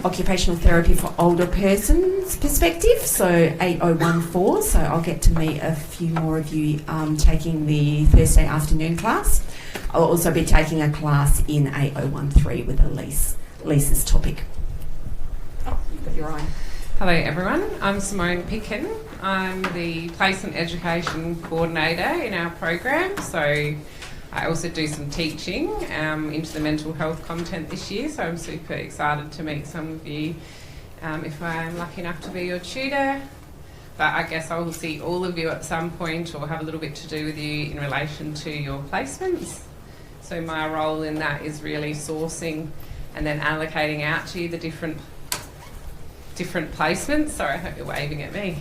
occupational therapy for older persons perspective, so 8014, so I'll get to meet a few more of you taking the Thursday afternoon class. I'll also be taking a class in 8013 with Lisa's topic. Oh, you've got your own. Hello everyone, I'm Simone Picken. I'm the Placement Education Coordinator in our program, so I also do some teaching into the mental health content this year, so I'm super excited to meet some of you if I'm lucky enough to be your tutor. But I guess I will see all of you at some point or have a little bit to do with you in relation to your placements. So my role in that is really sourcing and then allocating out to you the different placements. Sorry, I hope you're waving at me.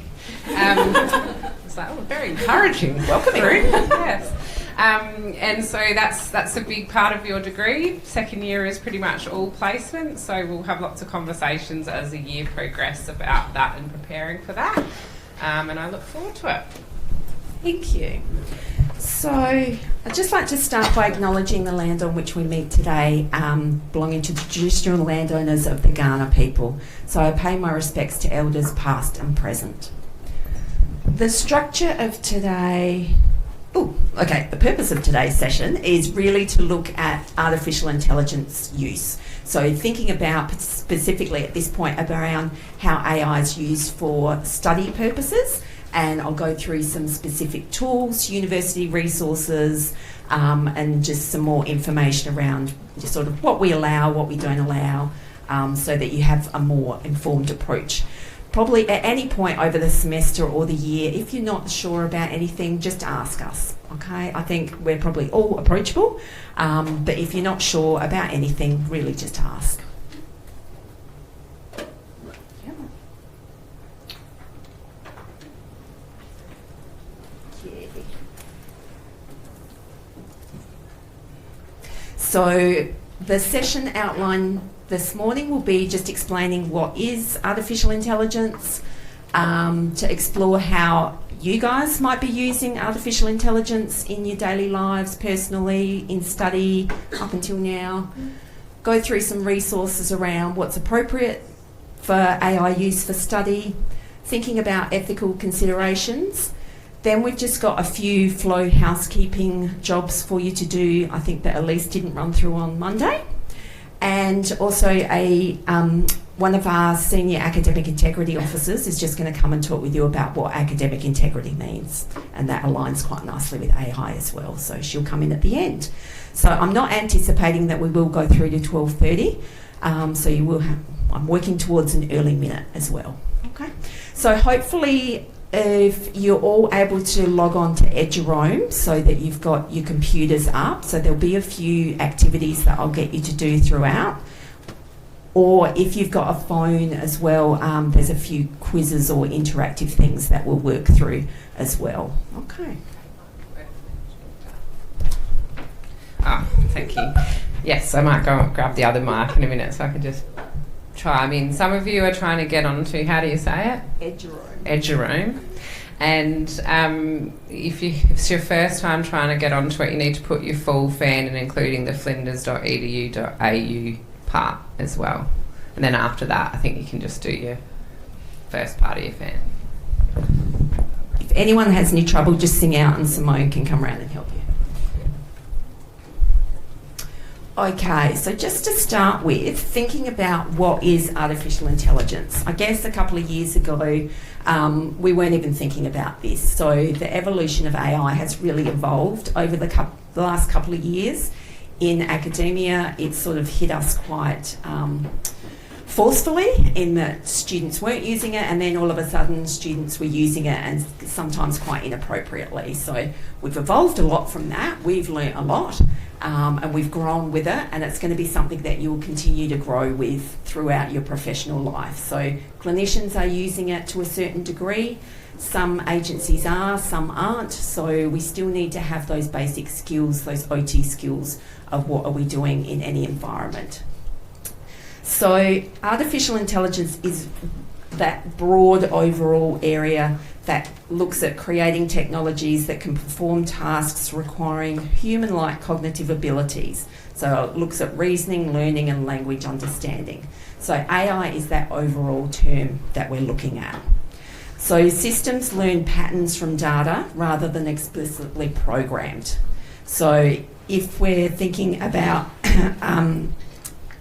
It's like, oh, very encouraging. Welcome through. Yes. And so that's a big part of your degree. Second year is pretty much all placement, so we'll have lots of conversations as the year progresses about that and preparing for that. And I look forward to it. Thank you. So I'd just like to start by acknowledging the land on which we meet today, belonging to the traditional landowners of the Kaurna people. So I pay my respects to elders past and present. The structure of today... the purpose of today's session is really to look at artificial intelligence use. So thinking about specifically at this point around how AI is used for study purposes, and I'll go through some specific tools, university resources, and just some more information around just sort of what we allow, what we don't allow, so that you have a more informed approach. Probably at any point over the semester or the year, if you're not sure about anything, just ask us, okay? I think we're probably all approachable, but if you're not sure about anything, really just ask. So the session outline this morning will be just explaining what is artificial intelligence, to explore how you guys might be using artificial intelligence in your daily lives, personally, in study, up until now. Go through some resources around what's appropriate for AI use for study, thinking about ethical considerations. Then we've just got a few flow housekeeping jobs for you to do, I think that Elise didn't run through on Monday. And also one of our senior academic integrity officers is just going to come and talk with you about what academic integrity means. And that aligns quite nicely with AI as well. So she'll come in at the end. So I'm not anticipating that we will go through to 12:30. So you will have, I'm working towards an early minute as well. Okay. So hopefully if you're all able to log on to Edgerome so that you've got your computers up, so there'll be a few activities that I'll get you to do throughout. Or if you've got a phone as well, there's a few quizzes or interactive things that we'll work through as well. Okay. Thank you. Yes, I might go grab the other mic in a minute so I can just try. I mean, some of you are trying to get onto, how do you say it? Edgerome. And if it's your first time trying to get onto it, you need to put your full FAN and including the flinders.edu.au part as well. And then after that, I think you can just do your first part of your FAN. If anyone has any trouble, just sing out and Simone can come around and help you. Okay, so just to start with, thinking about what is artificial intelligence. I guess a couple of years ago, we weren't even thinking about this. So the evolution of AI has really evolved over the last couple of years. In academia, it's sort of hit us quite forcefully in that students weren't using it, and then all of a sudden students were using it, and sometimes quite inappropriately. So we've evolved a lot from that. We've learnt a lot. And we've grown with it, and it's going to be something that you'll continue to grow with throughout your professional life. So clinicians are using it to a certain degree. Some agencies are, some aren't. So we still need to have those basic skills, those OT skills of what are we doing in any environment. So artificial intelligence is that broad overall area that looks at creating technologies that can perform tasks requiring human-like cognitive abilities. So it looks at reasoning, learning and language understanding. So AI is that overall term that we're looking at. So systems learn patterns from data rather than explicitly programmed. So if we're thinking about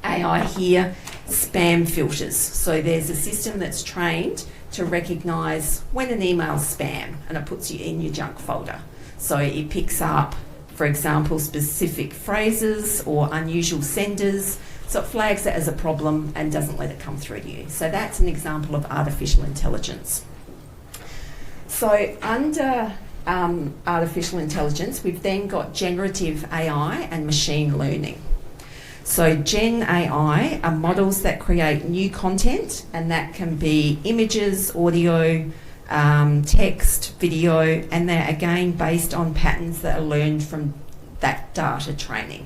AI here, spam filters. So there's a system that's trained to recognise when an email's spam and it puts you in your junk folder. So it picks up, for example, specific phrases or unusual senders. So it flags it as a problem and doesn't let it come through to you. So that's an example of artificial intelligence. So under artificial intelligence, we've then got generative AI and machine learning. So Gen AI are models that create new content, and that can be images, audio, text, video, and they're again based on patterns that are learned from that data training.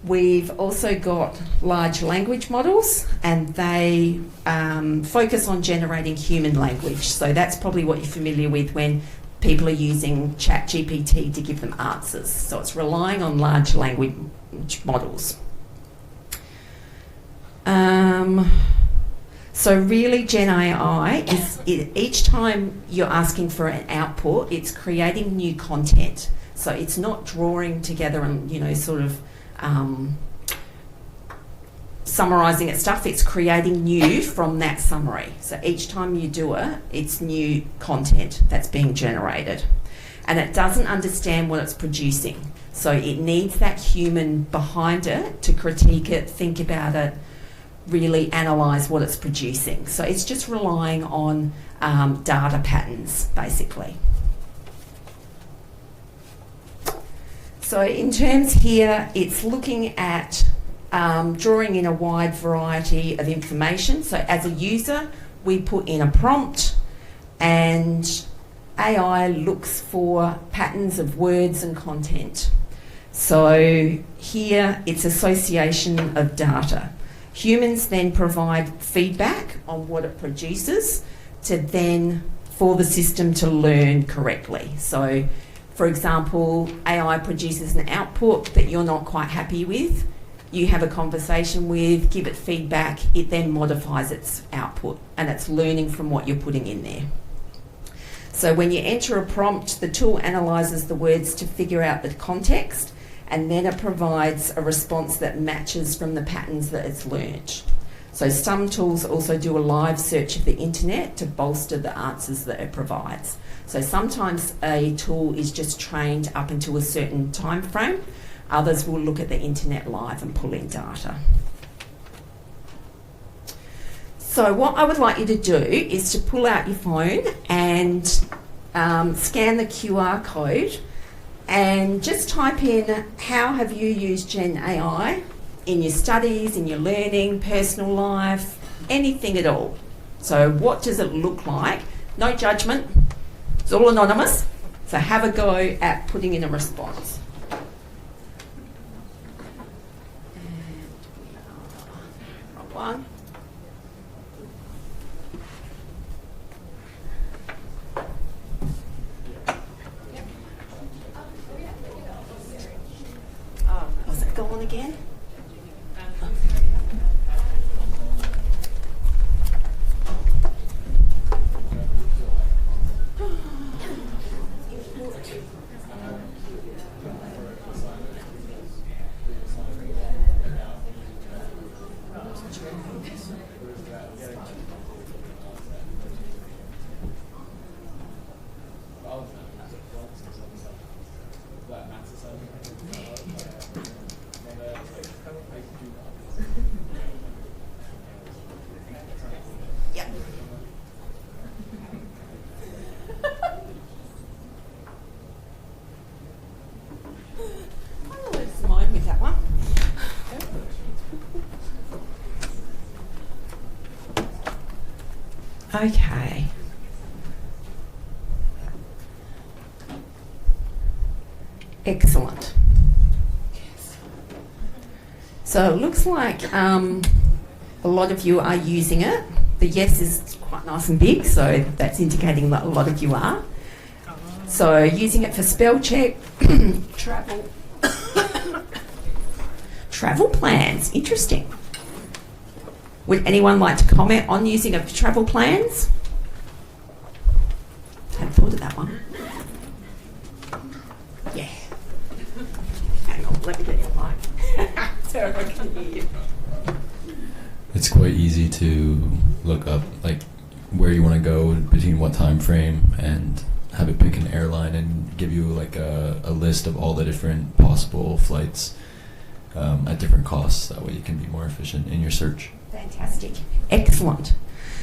We've also got large language models, and they focus on generating human language. So that's probably what you're familiar with when people are using ChatGPT to give them answers. So it's relying on large language models. So really Gen AI is, each time you're asking for an output, it's creating new content. So it's not drawing together and, sort of summarising its stuff, it's creating new from that summary. So each time you do it, it's new content that's being generated. And it doesn't understand what it's producing. So it needs that human behind it to critique it, think about it, really analyse what it's producing. So it's just relying on data patterns, basically. So in terms here, it's looking at drawing in a wide variety of information. So as a user, we put in a prompt and AI looks for patterns of words and content. So here it's association of data. Humans then provide feedback on what it produces for the system to learn correctly. So for example, AI produces an output that you're not quite happy with. You have a conversation with, give it feedback, it then modifies its output and it's learning from what you're putting in there. So when you enter a prompt, the tool analyses the words to figure out the context, and then it provides a response that matches from the patterns that it's learnt. So some tools also do a live search of the internet to bolster the answers that it provides. So sometimes a tool is just trained up into a certain time frame. Others will look at the internet live and pull in data. So what I would like you to do is to pull out your phone and scan the QR code and just type in, how have you used Gen AI in your studies, in your learning, personal life, anything at all. So what does it look like? No judgment. It's all anonymous. So have a go at putting in a response. And one. Was it going again? Okay. Excellent. So it looks like a lot of you are using it. The yes is quite nice and big, so that's indicating that a lot of you are. So using it for spell check, travel, travel plans, interesting. Would anyone like to comment on using it for travel plans? I hadn't thought of that one. Yeah. Hang on, let me get your mic. So I can hear you. It's quite easy to look up like where you want to go between what time frame and have it pick an airline and give you like a list of all the different possible flights at different costs. That way you can be more efficient in your search. Fantastic. Excellent.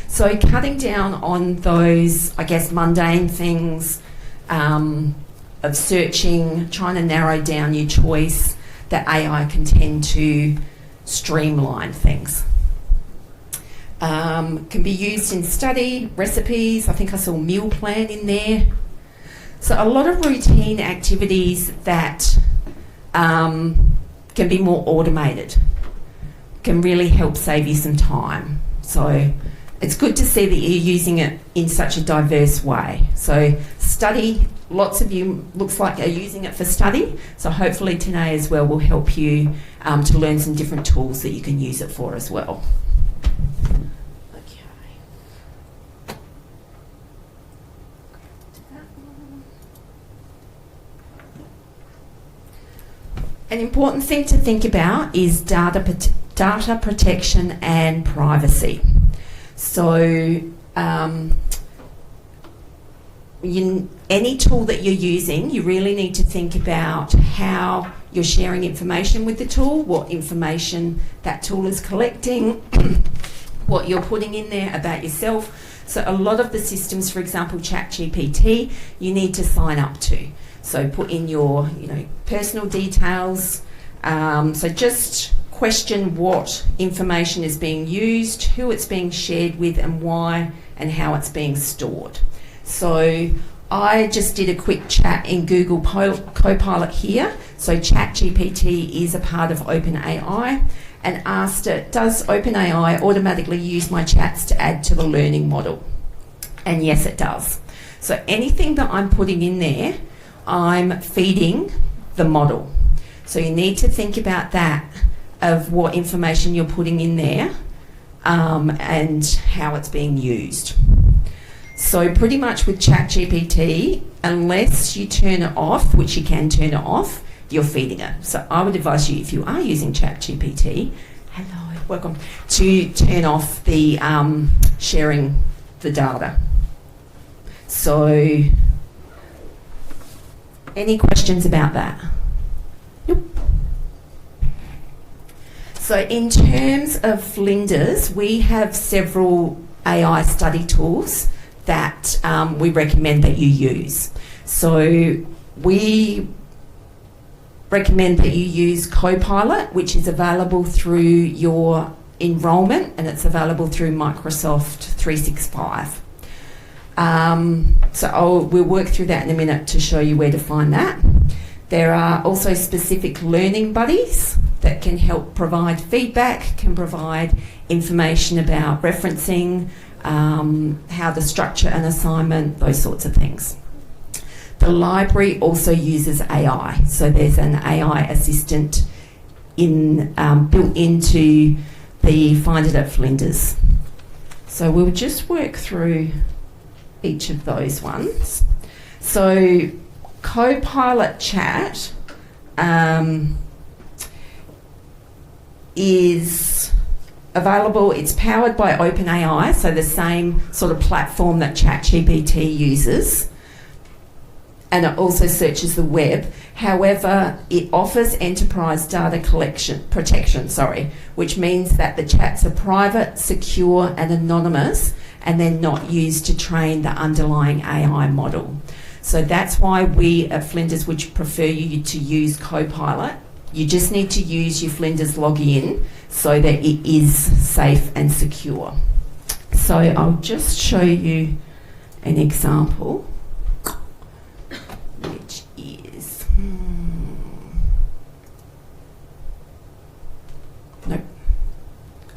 So cutting down on those, I guess, mundane things of searching, trying to narrow down your choice, that AI can tend to streamline things. Can be used in study, recipes. I think I saw meal plan in there. So a lot of routine activities that can be more automated can really help save you some time. So it's good to see that you're using it in such a diverse way. So study, lots of you looks like are using it for study. So hopefully today as well will help you to learn some different tools that you can use it for as well. An important thing to think about is data protection and privacy. So any tool that you're using, you really need to think about how you're sharing information with the tool, what information that tool is collecting, what you're putting in there about yourself. So a lot of the systems, for example, ChatGPT, you need to sign up to. So put in your, personal details. So just question what information is being used, who it's being shared with, and why, and how it's being stored. So I just did a quick chat in Google Copilot here. So ChatGPT is a part of OpenAI, and asked it, does OpenAI automatically use my chats to add to the learning model? And yes, it does. So anything that I'm putting in there, I'm feeding the model. So you need to think about that, of what information you're putting in there and how it's being used. So pretty much with ChatGPT, unless you turn it off, which you can turn it off, you're feeding it. So I would advise you, if you are using ChatGPT, hello, welcome, to turn off the sharing the data. So any questions about that? Nope. So in terms of Flinders, we have several AI study tools that we recommend that you use. So we recommend that you use Copilot, which is available through your enrolment, and it's available through Microsoft 365. We'll work through that in a minute to show you where to find that. There are also specific learning buddies that can help provide feedback, can provide information about referencing, how to structure an assignment, those sorts of things. The library also uses AI, so there's an AI assistant built into the Find It at Flinders. So we'll just work through each of those ones. So Copilot Chat is available. It's powered by OpenAI, so the same sort of platform that ChatGPT uses, and it also searches the web. However, it offers enterprise data protection, which means that the chats are private, secure, and anonymous, and they're not used to train the underlying AI model. So that's why we at Flinders would prefer you to use Copilot. You just need to use your Flinders login so that it is safe and secure. So I'll just show you an example, which is... Nope,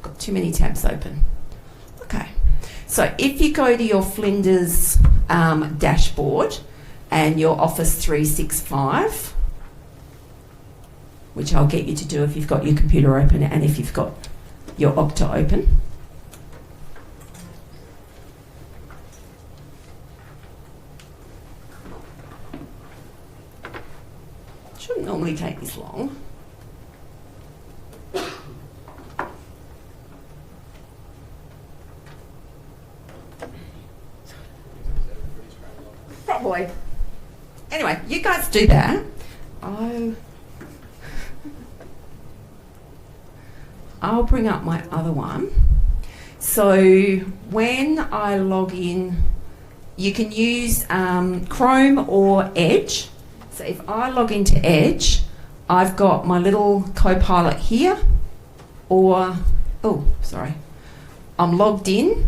got too many tabs open. Okay, So if you go to your Flinders dashboard and your Office 365, which I'll get you to do if you've got your computer open and if you've got your Okta open. Shouldn't normally take this long. Probably. Anyway, you guys do that. I'll bring up my other one. So when I log in, you can use Chrome or Edge. So if I log into Edge, I've got my little Copilot here, or, I'm logged in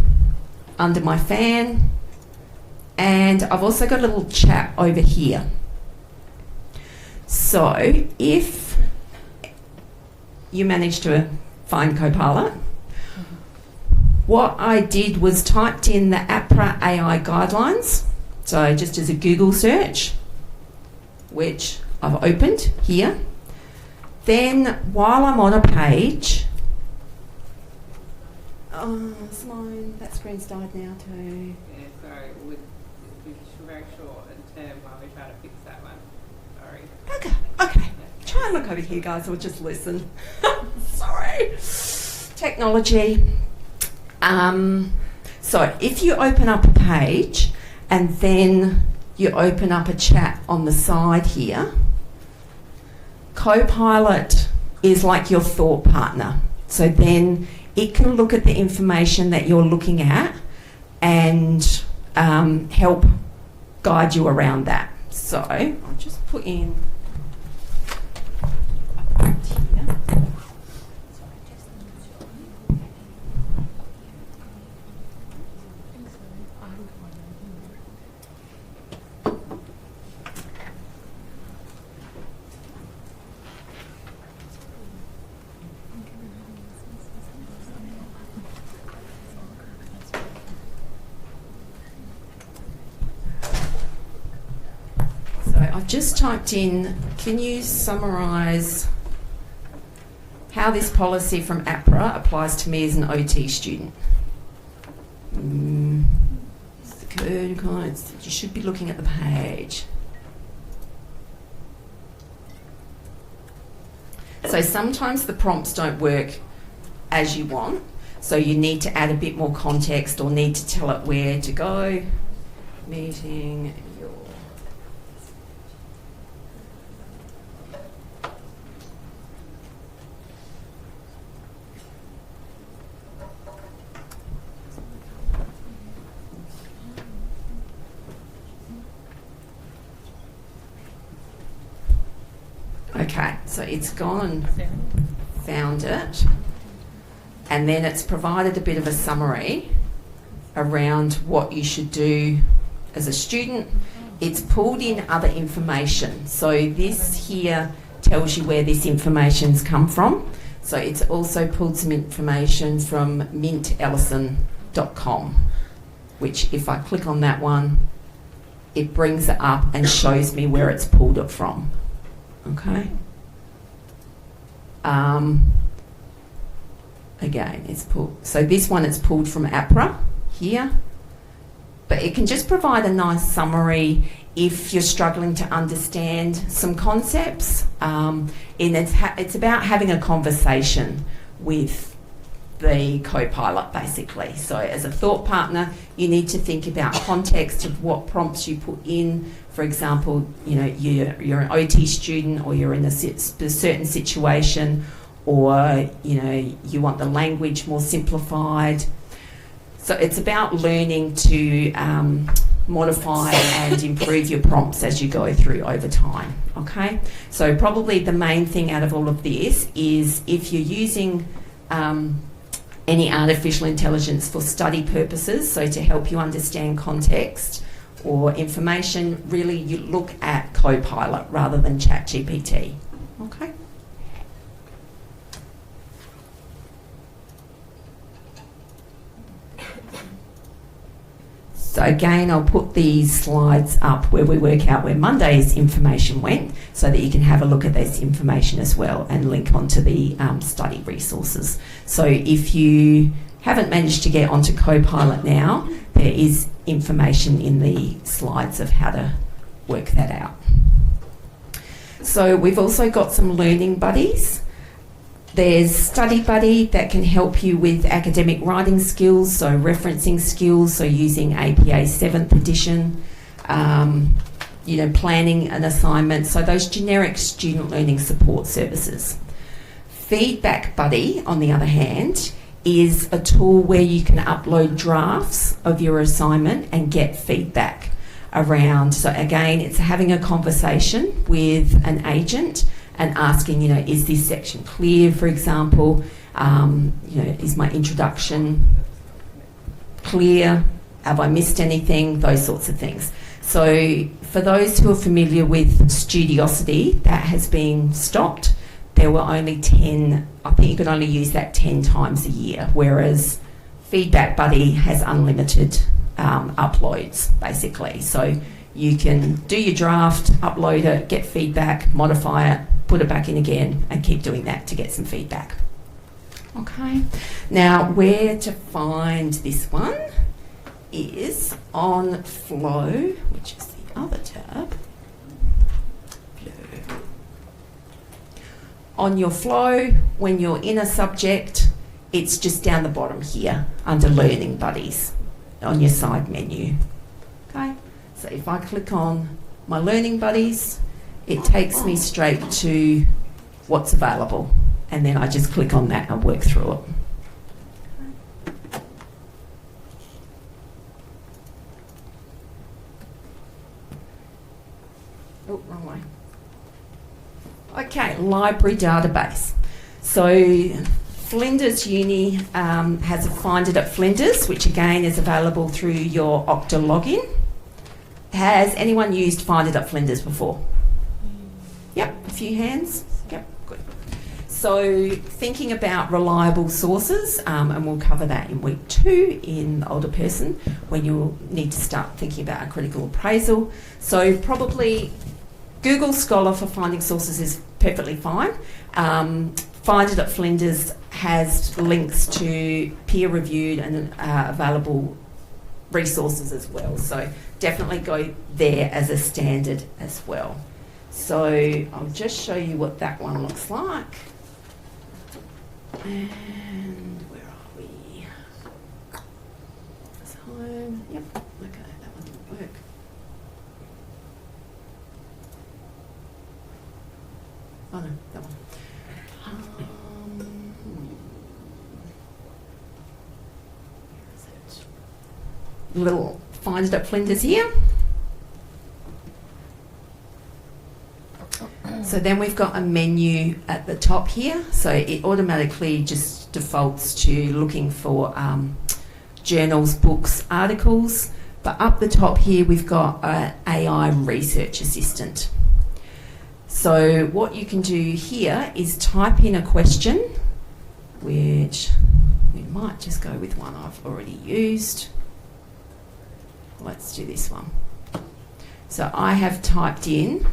under my fan, and I've also got a little chat over here. So if you manage to find Copilot, what I did was typed in the APRA AI guidelines, so just as a Google search, which I've opened here. Then while I'm on a page, Simone, that screen's died now too. Yeah, sorry, we should very short in term while we try to fix that one. Sorry. Okay. Try and look over here, guys, or just listen. Sorry. Technology. So if you open up a page and then you open up a chat on the side here, Copilot is like your thought partner. So then it can look at the information that you're looking at and help guide you around that. So I'll just put in a prompt here. I've just typed in, can you summarise how this policy from APRA applies to me as an OT student? It's the code guides. You should be looking at the page. So sometimes the prompts don't work as you want, so you need to add a bit more context or need to tell it where to go. Meeting your... Okay, so it's gone and found it, and then it's provided a bit of a summary around what you should do as a student. It's pulled in other information. So this here tells you where this information's come from. So it's also pulled some information from mintellison.com, which if I click on that one, it brings it up and shows me where it's pulled it from. Okay. Again, it's pulled. So this one is pulled from APRA here, but it can just provide a nice summary if you're struggling to understand some concepts. And it's about having a conversation with the Copilot, basically. So as a thought partner, you need to think about context of what prompts you put in. For example, you know, you're an OT student, or you're in a certain situation, or you know, you want the language more simplified. So it's about learning to modify and improve your prompts as you go through over time. Okay, so probably the main thing out of all of this is if you're using any artificial intelligence for study purposes, so to help you understand context or information, really you look at Copilot rather than ChatGPT. Okay. So again, I'll put these slides up where we work out where Monday's information went so that you can have a look at this information as well and link onto the study resources. So if you haven't managed to get onto Copilot now, there is information in the slides of how to work that out. So we've also got some learning buddies. There's Study Buddy that can help you with academic writing skills, so referencing skills, so using APA 7th edition, planning an assignment, so those generic student learning support services. Feedback Buddy, on the other hand, is a tool where you can upload drafts of your assignment and get feedback around. So again, it's having a conversation with an agent and asking, is this section clear, for example? Is my introduction clear? Have I missed anything? Those sorts of things. So for those who are familiar with Studiosity, that has been stopped. There were only 10, I think you could only use that 10 times a year, whereas Feedback Buddy has unlimited uploads, basically. So you can do your draft, upload it, get feedback, modify it, put it back in again, and keep doing that to get some feedback. Okay. Now, where to find this one is on Flow, which is the other tab. Flow. On your Flow, when you're in a subject, it's just down the bottom here under Learning Buddies on your side menu. Okay. So if I click on my Learning Buddies, it takes me straight to what's available, and then I just click on that and work through it. Oh, wrong way. Okay, library database. So Flinders Uni has a Find It at Flinders, which again is available through your Okta login. Has anyone used Find It at Flinders before? Yep, a few hands. Yep, good. So thinking about reliable sources, and we'll cover that in week 2 in the older person when you'll need to start thinking about a critical appraisal. So probably Google Scholar for finding sources is perfectly fine. Find It at Flinders has links to peer-reviewed and available resources as well. So definitely go there as a standard as well. So I'll just show you what that one looks like. And where are we? It's home. Yep. Okay, that one didn't work. Oh no, that one. Where is it? Little Find It at Flinders here. So then we've got a menu at the top here. So it automatically just defaults to looking for journals, books, articles. But up the top here, we've got an AI research assistant. So what you can do here is type in a question, which we might just go with one I've already used. Let's do this one. So I have typed in,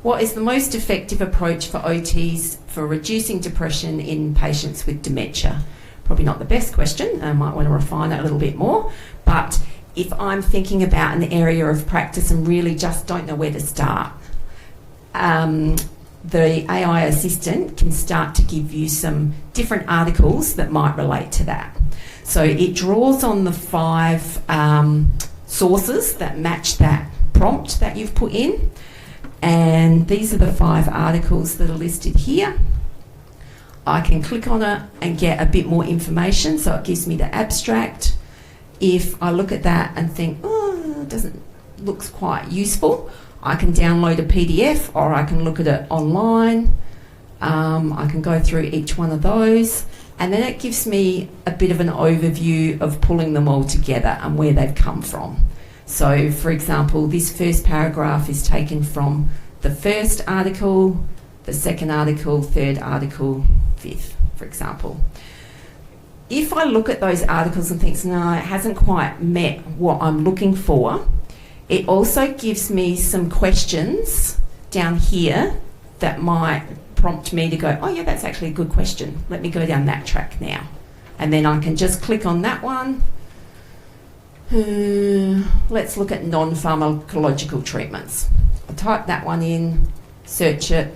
what is the most effective approach for OTs for reducing depression in patients with dementia? Probably not the best question. I might want to refine it a little bit more. But if I'm thinking about an area of practice and really just don't know where to start, the AI assistant can start to give you some different articles that might relate to that. So it draws on the 5 sources that match that prompt that you've put in. And these are the 5 articles that are listed here. I can click on it and get a bit more information, so it gives me the abstract. If I look at that and think, oh, it looks quite useful, I can download a PDF or I can look at it online. I can go through each one of those, and then it gives me a bit of an overview of pulling them all together and where they've come from. So, for example, this first paragraph is taken from the first article, the second article, third article, fifth, for example. if I look at those articles and think, no, it hasn't quite met what I'm looking for, it also gives me some questions down here that might prompt me to go, oh yeah, that's actually a good question. Let me go down that track now. And then I can just click on that one. Let's look at non-pharmacological treatments. I'll type that one in, search it,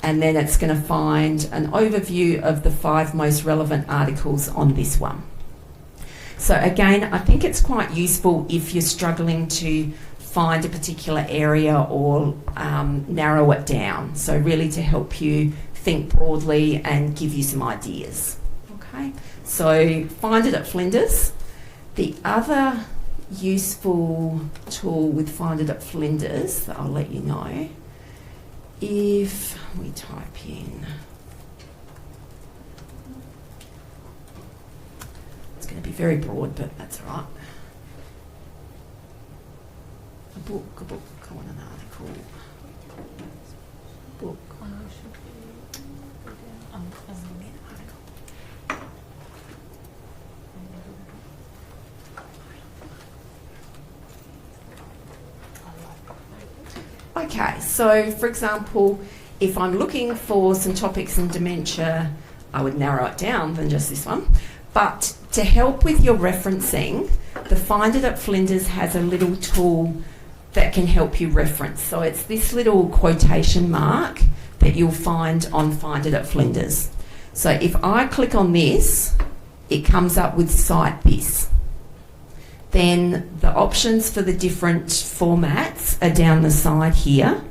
and then it's going to find an overview of the 5 most relevant articles on this one. So again, I think it's quite useful if you're struggling to find a particular area or narrow it down. So really to help you think broadly and give you some ideas. Okay, so find it at Flinders. The other useful tool with Find It at Flinders that I'll let you know, if we type in, it's going to be very broad, but that's all right. A book, I want an article. Book. Okay, so for example, if I'm looking for some topics in dementia, I would narrow it down than just this one. But to help with your referencing, the Find It at Flinders has a little tool that can help you reference. So it's this little quotation mark that you'll find on Find It at Flinders. So if I click on this, it comes up with Cite This. Then the options for the different formats are down the side here.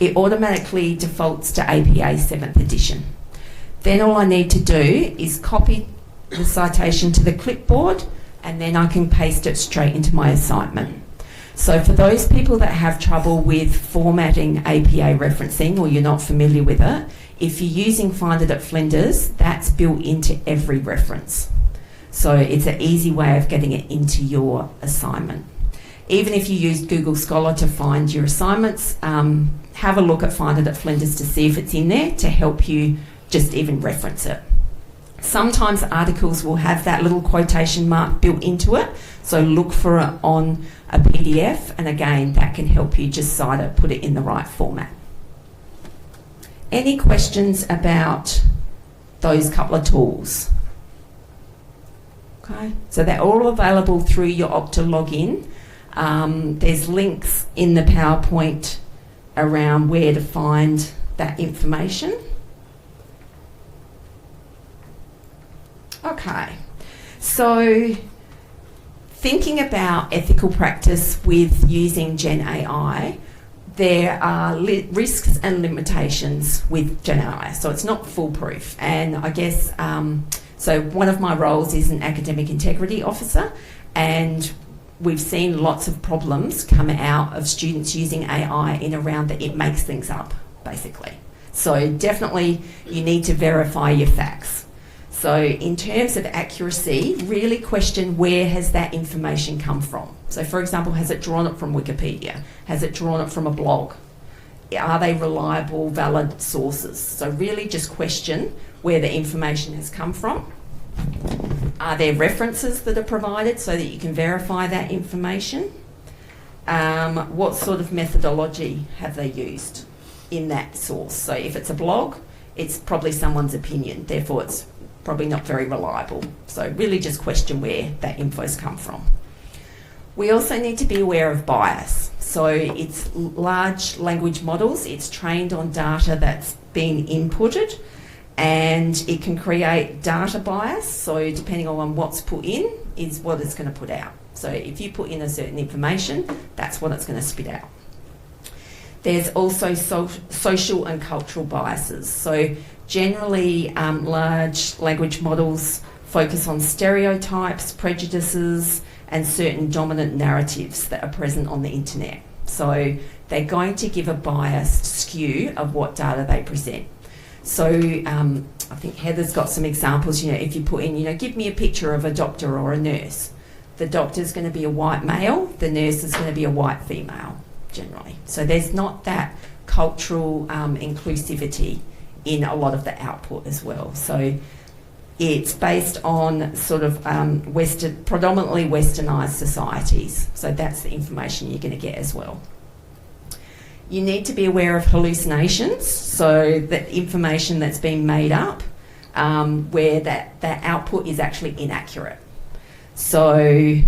It automatically defaults to APA 7th edition. Then all I need to do is copy the citation to the clipboard, and then I can paste it straight into my assignment. So for those people that have trouble with formatting APA referencing, or you're not familiar with it, if you're using Find It at Flinders, that's built into every reference. So it's an easy way of getting it into your assignment. Even if you use Google Scholar to find your assignments, have a look at Find It at Flinders to see if it's in there to help you just even reference it. Sometimes articles will have that little quotation mark built into it, so look for it on a PDF, and again, that can help you just cite it, put it in the right format. Any questions about those couple of tools? Okay, so they're all available through your Okta login. There's links in the PowerPoint around where to find that information. Okay, so thinking about ethical practice with using Gen AI, there are risks and limitations with Gen AI, so it's not foolproof. And I guess, so one of my roles is an academic integrity officer, and we've seen lots of problems come out of students using AI in around that it makes things up, basically. So definitely you need to verify your facts. So in terms of accuracy, really question where has that information come from. So for example, has it drawn it from Wikipedia? Has it drawn it from a blog? Are they reliable, valid sources? So really just question where the information has come from. Are there references that are provided so that you can verify that information? What sort of methodology have they used in that source? So if it's a blog, it's probably someone's opinion, therefore it's probably not very reliable. So really just question where that info's come from. We also need to be aware of bias. So it's large language models, it's trained on data that's been inputted, and it can create data bias. So depending on what's put in is what it's going to put out. So if you put in a certain information, that's what it's going to spit out. There's also social and cultural biases. So generally, large language models focus on stereotypes, prejudices, and certain dominant narratives that are present on the internet. So they're going to give a biased skew of what data they present. So I think Heather's got some examples, if you put in, give me a picture of a doctor or a nurse. The doctor's going to be a white male, the nurse is going to be a white female, generally. So there's not that cultural inclusivity in a lot of the output as well. So It's based on sort of predominantly westernised societies. So that's the information you're going to get as well. You need to be aware of hallucinations, so the information that's been made up, where that output is actually inaccurate. So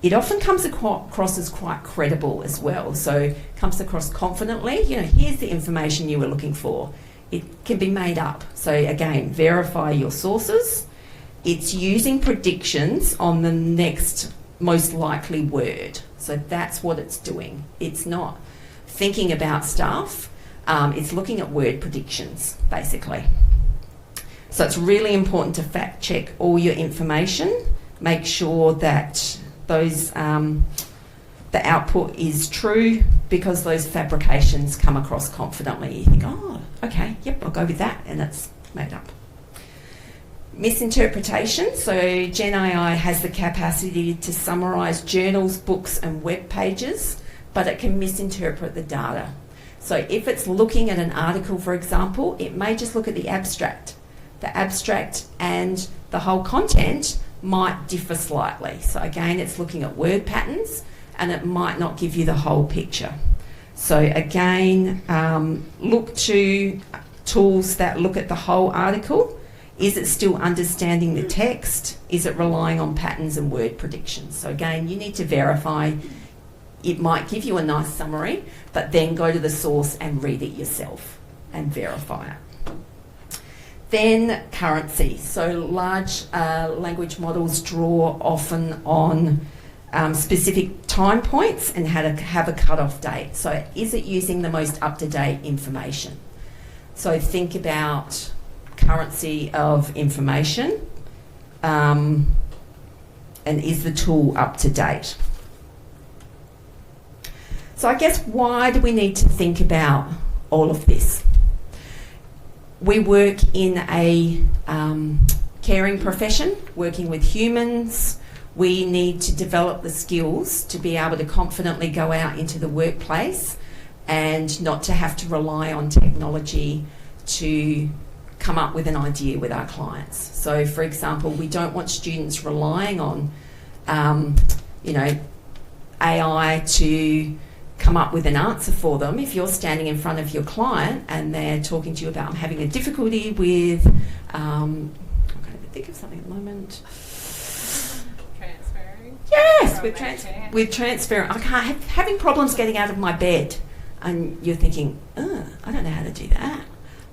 it often comes across as quite credible as well. So comes across confidently, here's the information you were looking for. It can be made up. So again, verify your sources. It's using predictions on the next most likely word. So that's what it's doing. It's not thinking about stuff. It's looking at word predictions, basically. So it's really important to fact check all your information. Make sure that the output is true, because those fabrications come across confidently. You think, oh, okay, yep, I'll go with that, and it's made up. Misinterpretation. So Gen AI has the capacity to summarise journals, books and web pages, but it can misinterpret the data. So if it's looking at an article, for example, it may just look at the abstract. The abstract and the whole content might differ slightly. So again, it's looking at word patterns, and it might not give you the whole picture. So again, look to tools that look at the whole article. Is it still understanding the text? Is it relying on patterns and word predictions? So again, you need to verify. It might give you a nice summary, but then go to the source and read it yourself and verify it. Then currency. So large language models draw often on specific time points and have a cut-off date. So is it using the most up-to-date information? So think about currency of information, and is the tool up to date? So I guess, why do we need to think about all of this? We work in a caring profession, working with humans. We need to develop the skills to be able to confidently go out into the workplace and not to have to rely on technology to come up with an idea with our clients. So, for example, we don't want students relying on, AI to come up with an answer for them. If you're standing in front of your client and they're talking to you about, I'm having a difficulty with, I can't even think of something at the moment. Transferring? Yes, with transferring. Having problems getting out of my bed. And you're thinking, I don't know how to do that.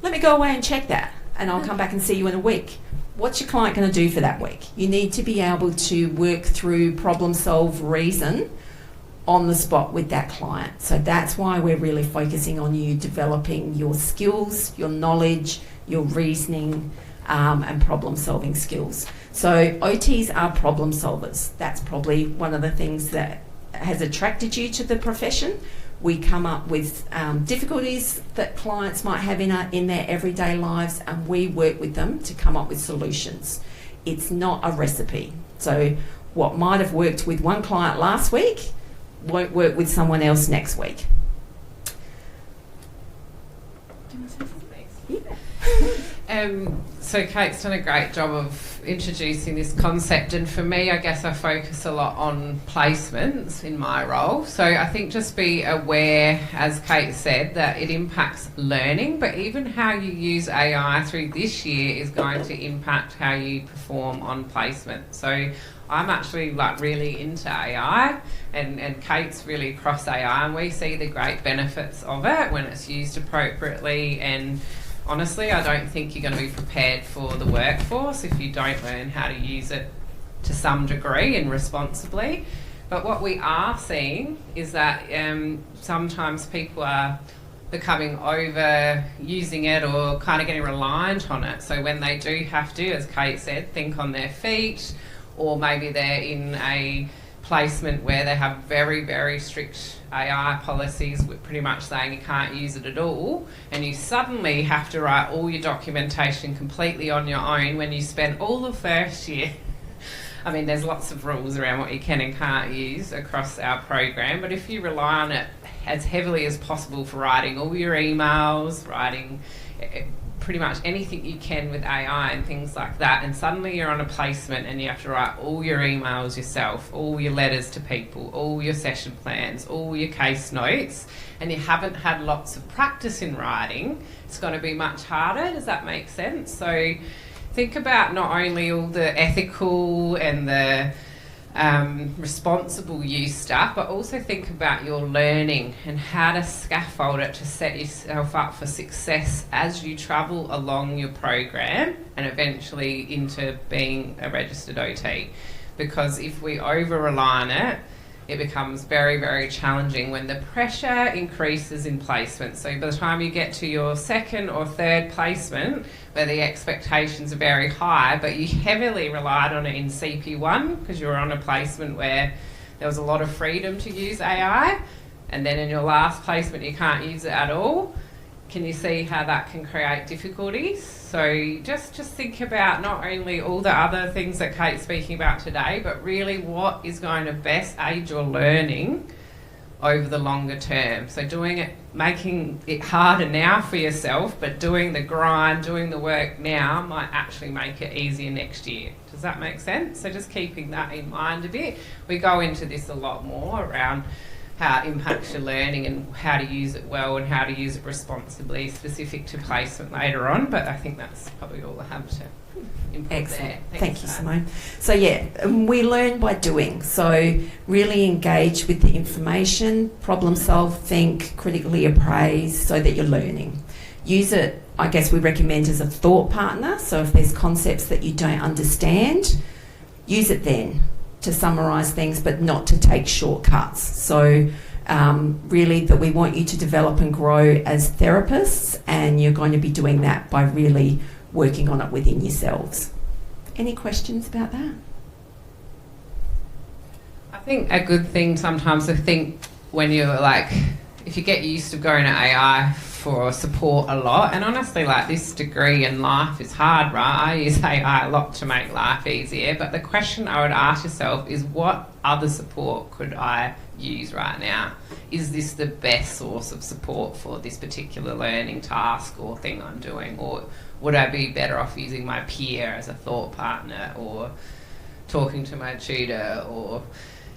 Let me go away and check that, and I'll come back and see you in a week. What's your client going to do for that week? You need to be able to work through, problem solve, reason on the spot with that client. So that's why we're really focusing on you developing your skills, your knowledge, your reasoning, and problem solving skills. So OTs are problem solvers. That's probably one of the things that has attracted you to the profession. We come up with difficulties that clients might have in their everyday lives, and we work with them to come up with solutions. It's not a recipe. So what might have worked with one client last week won't work with someone else next week. Do you want to say something? Yeah. So Kate's done a great job of introducing this concept, and for me, I guess I focus a lot on placements in my role. So I think just be aware, as Kate said, that it impacts learning, but even how you use AI through this year is going to impact how you perform on placement. So I'm actually really into AI, and Kate's really across AI, and we see the great benefits of it when it's used appropriately. And honestly, I don't think you're going to be prepared for the workforce if you don't learn how to use it to some degree and responsibly. But what we are seeing is that sometimes people are becoming over using it or kind of getting reliant on it. So when they do have to, as Kate said, think on their feet, or maybe they're in a placement where they have very, very strict AI policies with pretty much saying you can't use it at all, and you suddenly have to write all your documentation completely on your own when you spent all the first year. I mean, there's lots of rules around what you can and can't use across our program, but if you rely on it as heavily as possible for writing all your emails, writing pretty much anything you can with AI and things like that, and suddenly you're on a placement and you have to write all your emails yourself, all your letters to people, all your session plans, all your case notes, and you haven't had lots of practice in writing, it's going to be much harder. Does that make sense? So think about not only all the ethical and the responsible use stuff, but also think about your learning and how to scaffold it to set yourself up for success as you travel along your program and eventually into being a registered OT. Because if we over-rely on it, it becomes very, very challenging when the pressure increases in placement. So by the time you get to your second or third placement, where the expectations are very high, but you heavily relied on it in CP1 because you were on a placement where there was a lot of freedom to use AI, and then in your last placement you can't use it at all. Can you see how that can create difficulties? So just think about not only all the other things that Kate's speaking about today, but really what is going to best aid your learning over the longer term. So making it harder now for yourself, but doing the grind, doing the work now might actually make it easier next year. Does that make sense? So just keeping that in mind a bit. We go into this a lot more around how it impacts your learning and how to use it well and how to use it responsibly, specific to placement later on, but I think that's probably all I have to input. Excellent. there. Thank you, Simone. So we learn by doing. So really engage with the information, problem solve, think, critically appraise so that you're learning. Use it, I guess we recommend, as a thought partner. So if there's concepts that you don't understand, use it then to summarise things, but not to take shortcuts. So really that we want you to develop and grow as therapists, and you're going to be doing that by really working on it within yourselves. Any questions about that? I think a good thing sometimes to think when you're like, if you get used to going to AI for support a lot, and honestly, like, this degree in life is hard, right? I use AI a lot to make life easier, but the question I would ask yourself is, what other support could I use right now? Is this the best source of support for this particular learning task or thing I'm doing? Or would I be better off using my peer as a thought partner, or talking to my tutor, or...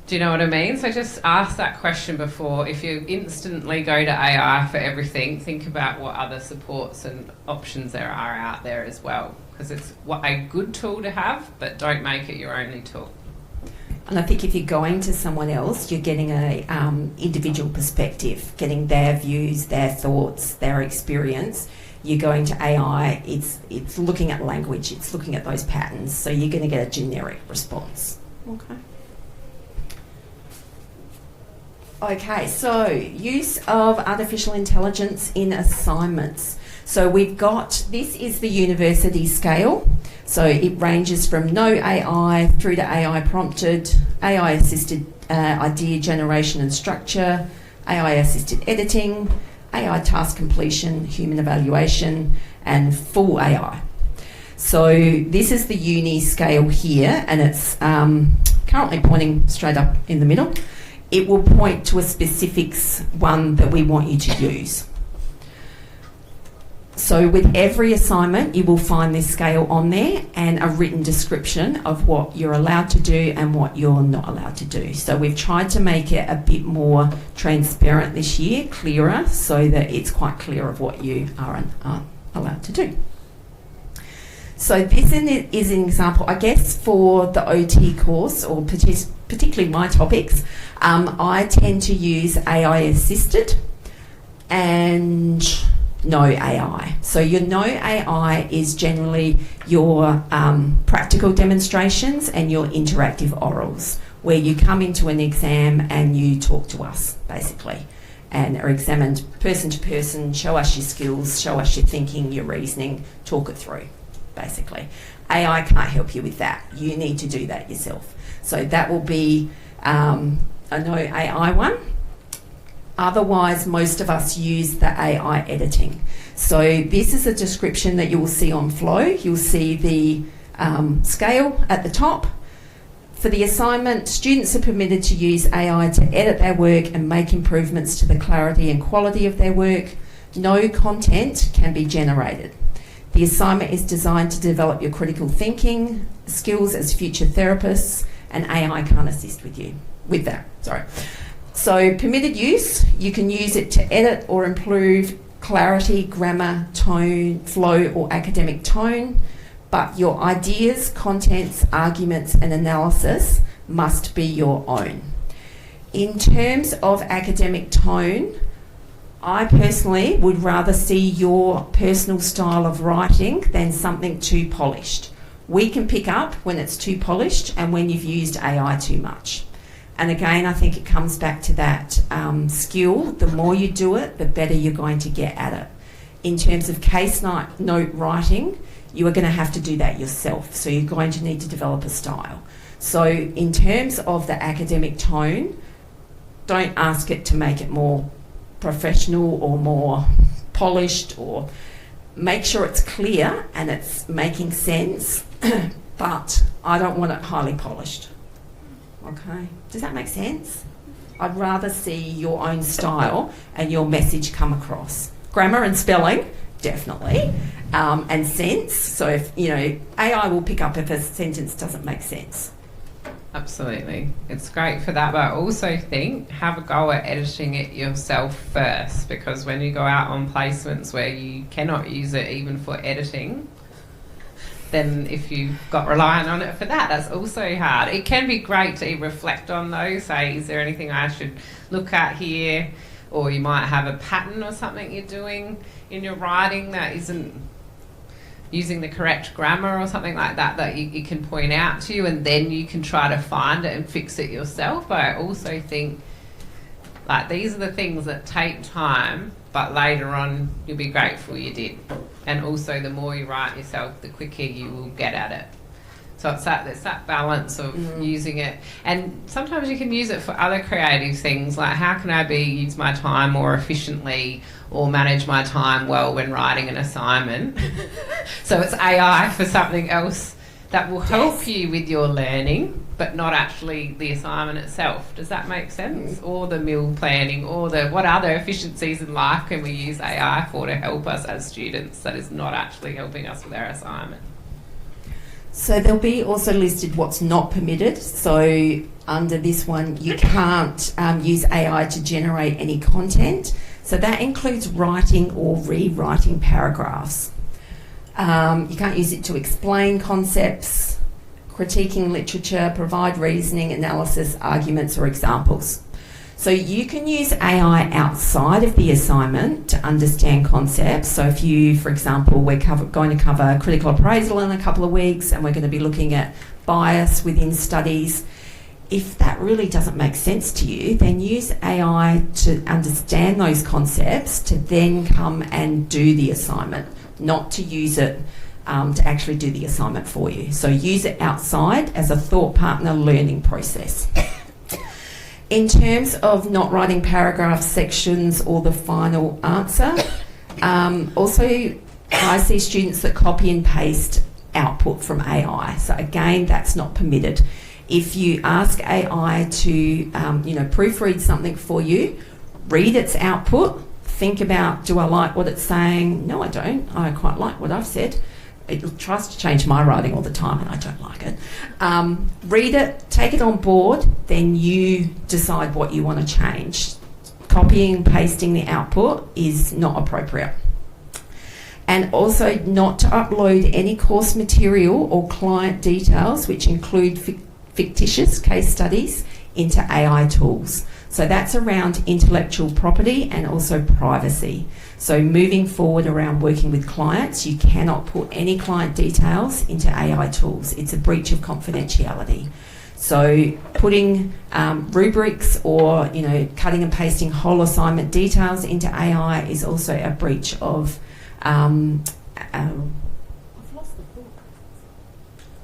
Do you know what I mean? So just ask that question before. If you instantly go to AI for everything, think about what other supports and options there are out there as well. Because it's a good tool to have, but don't make it your only tool. And I think if you're going to someone else, you're getting a individual perspective, getting their views, their thoughts, their experience. You're going to AI, it's looking at language, it's looking at those patterns, so you're going to get a generic response. Okay, so use of artificial intelligence in assignments. So we've got, this is the university scale. So it ranges from no AI through to AI prompted, AI assisted idea generation and structure, AI assisted editing, AI task completion, human evaluation, and full AI. So this is the uni scale here, and it's currently pointing straight up in the middle. It will point to a specifics one that we want you to use. So with every assignment, you will find this scale on there and a written description of what you're allowed to do and what you're not allowed to do. So we've tried to make it a bit more transparent this year, clearer, so that it's quite clear of what you are and aren't allowed to do. So this is an example, I guess, for the OT course, or particularly my topics. I tend to use AI assisted and no AI. So your no AI is generally your practical demonstrations and your interactive orals, where you come into an exam and you talk to us, basically, and are examined person to person, show us your skills, show us your thinking, your reasoning, talk it through, basically. AI can't help you with that. You need to do that yourself. So that will be a no AI one. Otherwise, most of us use the AI editing. So this is a description that you will see on Flow. You'll see the scale at the top. For the assignment, students are permitted to use AI to edit their work and make improvements to the clarity and quality of their work. No content can be generated. The assignment is designed to develop your critical thinking skills as future therapists, and AI can't assist with that. So permitted use, you can use it to edit or improve clarity, grammar, tone, flow, or academic tone, but your ideas, contents, arguments, and analysis must be your own. In terms of academic tone, I personally would rather see your personal style of writing than something too polished. We can pick up when it's too polished and when you've used AI too much. And again, I think it comes back to that skill. The more you do it, the better you're going to get at it. In terms of case note writing, you are going to have to do that yourself. So you're going to need to develop a style. So in terms of the academic tone, don't ask it to make it more professional or more polished, or make sure it's clear and it's making sense, but I don't want it highly polished. Okay, does that make sense? I'd rather see your own style and your message come across. Grammar and spelling, definitely, and sense. So if, AI will pick up if a sentence doesn't make sense. Absolutely. It's great for that, but I also think have a go at editing it yourself first, because when you go out on placements where you cannot use it even for editing, then if you've got relying on it for that, that's also hard. It can be great to reflect on those, say, is there anything I should look at here? Or you might have a pattern or something you're doing in your writing that isn't using the correct grammar or something like that, that you can point out to you, and then you can try to find it and fix it yourself. But I also think, like, these are the things that take time, but later on you'll be grateful you did. And also the more you write yourself, the quicker you will get at it. So it's that balance of using it. And sometimes you can use it for other creative things, like how can I use my time more efficiently or manage my time well when writing an assignment. So it's AI for something else that will help you with your learning, but not actually the assignment itself. Does that make sense? Or the meal planning, or what other efficiencies in life can we use AI for to help us as students that is not actually helping us with our assignment? So there'll be also listed what's not permitted. So under this one, you can't use AI to generate any content. So that includes writing or rewriting paragraphs. You can't use it to explain concepts, critiquing literature, provide reasoning, analysis, arguments, or examples. So you can use AI outside of the assignment to understand concepts. So if you, for example, we're going to cover critical appraisal in a couple of weeks, and we're going to be looking at bias within studies. If that really doesn't make sense to you, then use AI to understand those concepts to then come and do the assignment, not to use it to actually do the assignment for you. So use it outside as a thought partner learning process. In terms of not writing paragraph sections or the final answer, also I see students that copy and paste output from AI. So again, that's not permitted. If you ask AI to proofread something for you, read its output, think about, do I like what it's saying? No, I don't. I quite like what I've said. It tries to change my writing all the time and I don't like it. Read it, take it on board, then you decide what you want to change. Copying and pasting the output is not appropriate. And also not to upload any course material or client details which include fictitious case studies into AI tools. So that's around intellectual property and also privacy. So moving forward around working with clients, you cannot put any client details into AI tools. It's a breach of confidentiality. So putting rubrics or cutting and pasting whole assignment details into AI is also a breach of I've lost the book.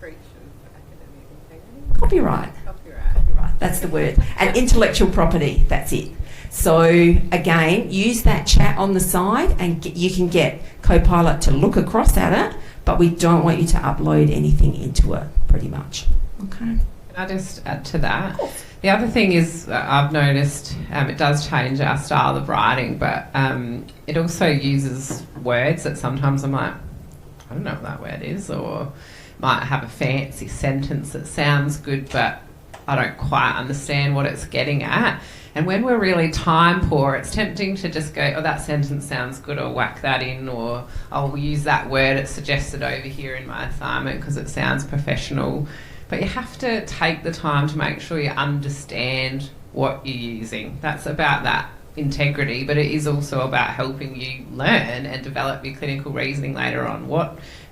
Breach of academic integrity. Copyright. That's the word. And intellectual property, that's it. So again, use that chat on the side and you can get Copilot to look across at it, but we don't want you to upload anything into it, pretty much. Okay. Can I just add to that? The other thing is I've noticed it does change our style of writing, but it also uses words that sometimes I'm like, I don't know what that word is, or might have a fancy sentence that sounds good, but I don't quite understand what it's getting at. And when we're really time poor, it's tempting to just go, oh, that sentence sounds good, or whack that in, or I'll use that word it's suggested over here in my assignment because it sounds professional. But you have to take the time to make sure you understand what you're using. That's about that integrity, but it is also about helping you learn and develop your clinical reasoning later on.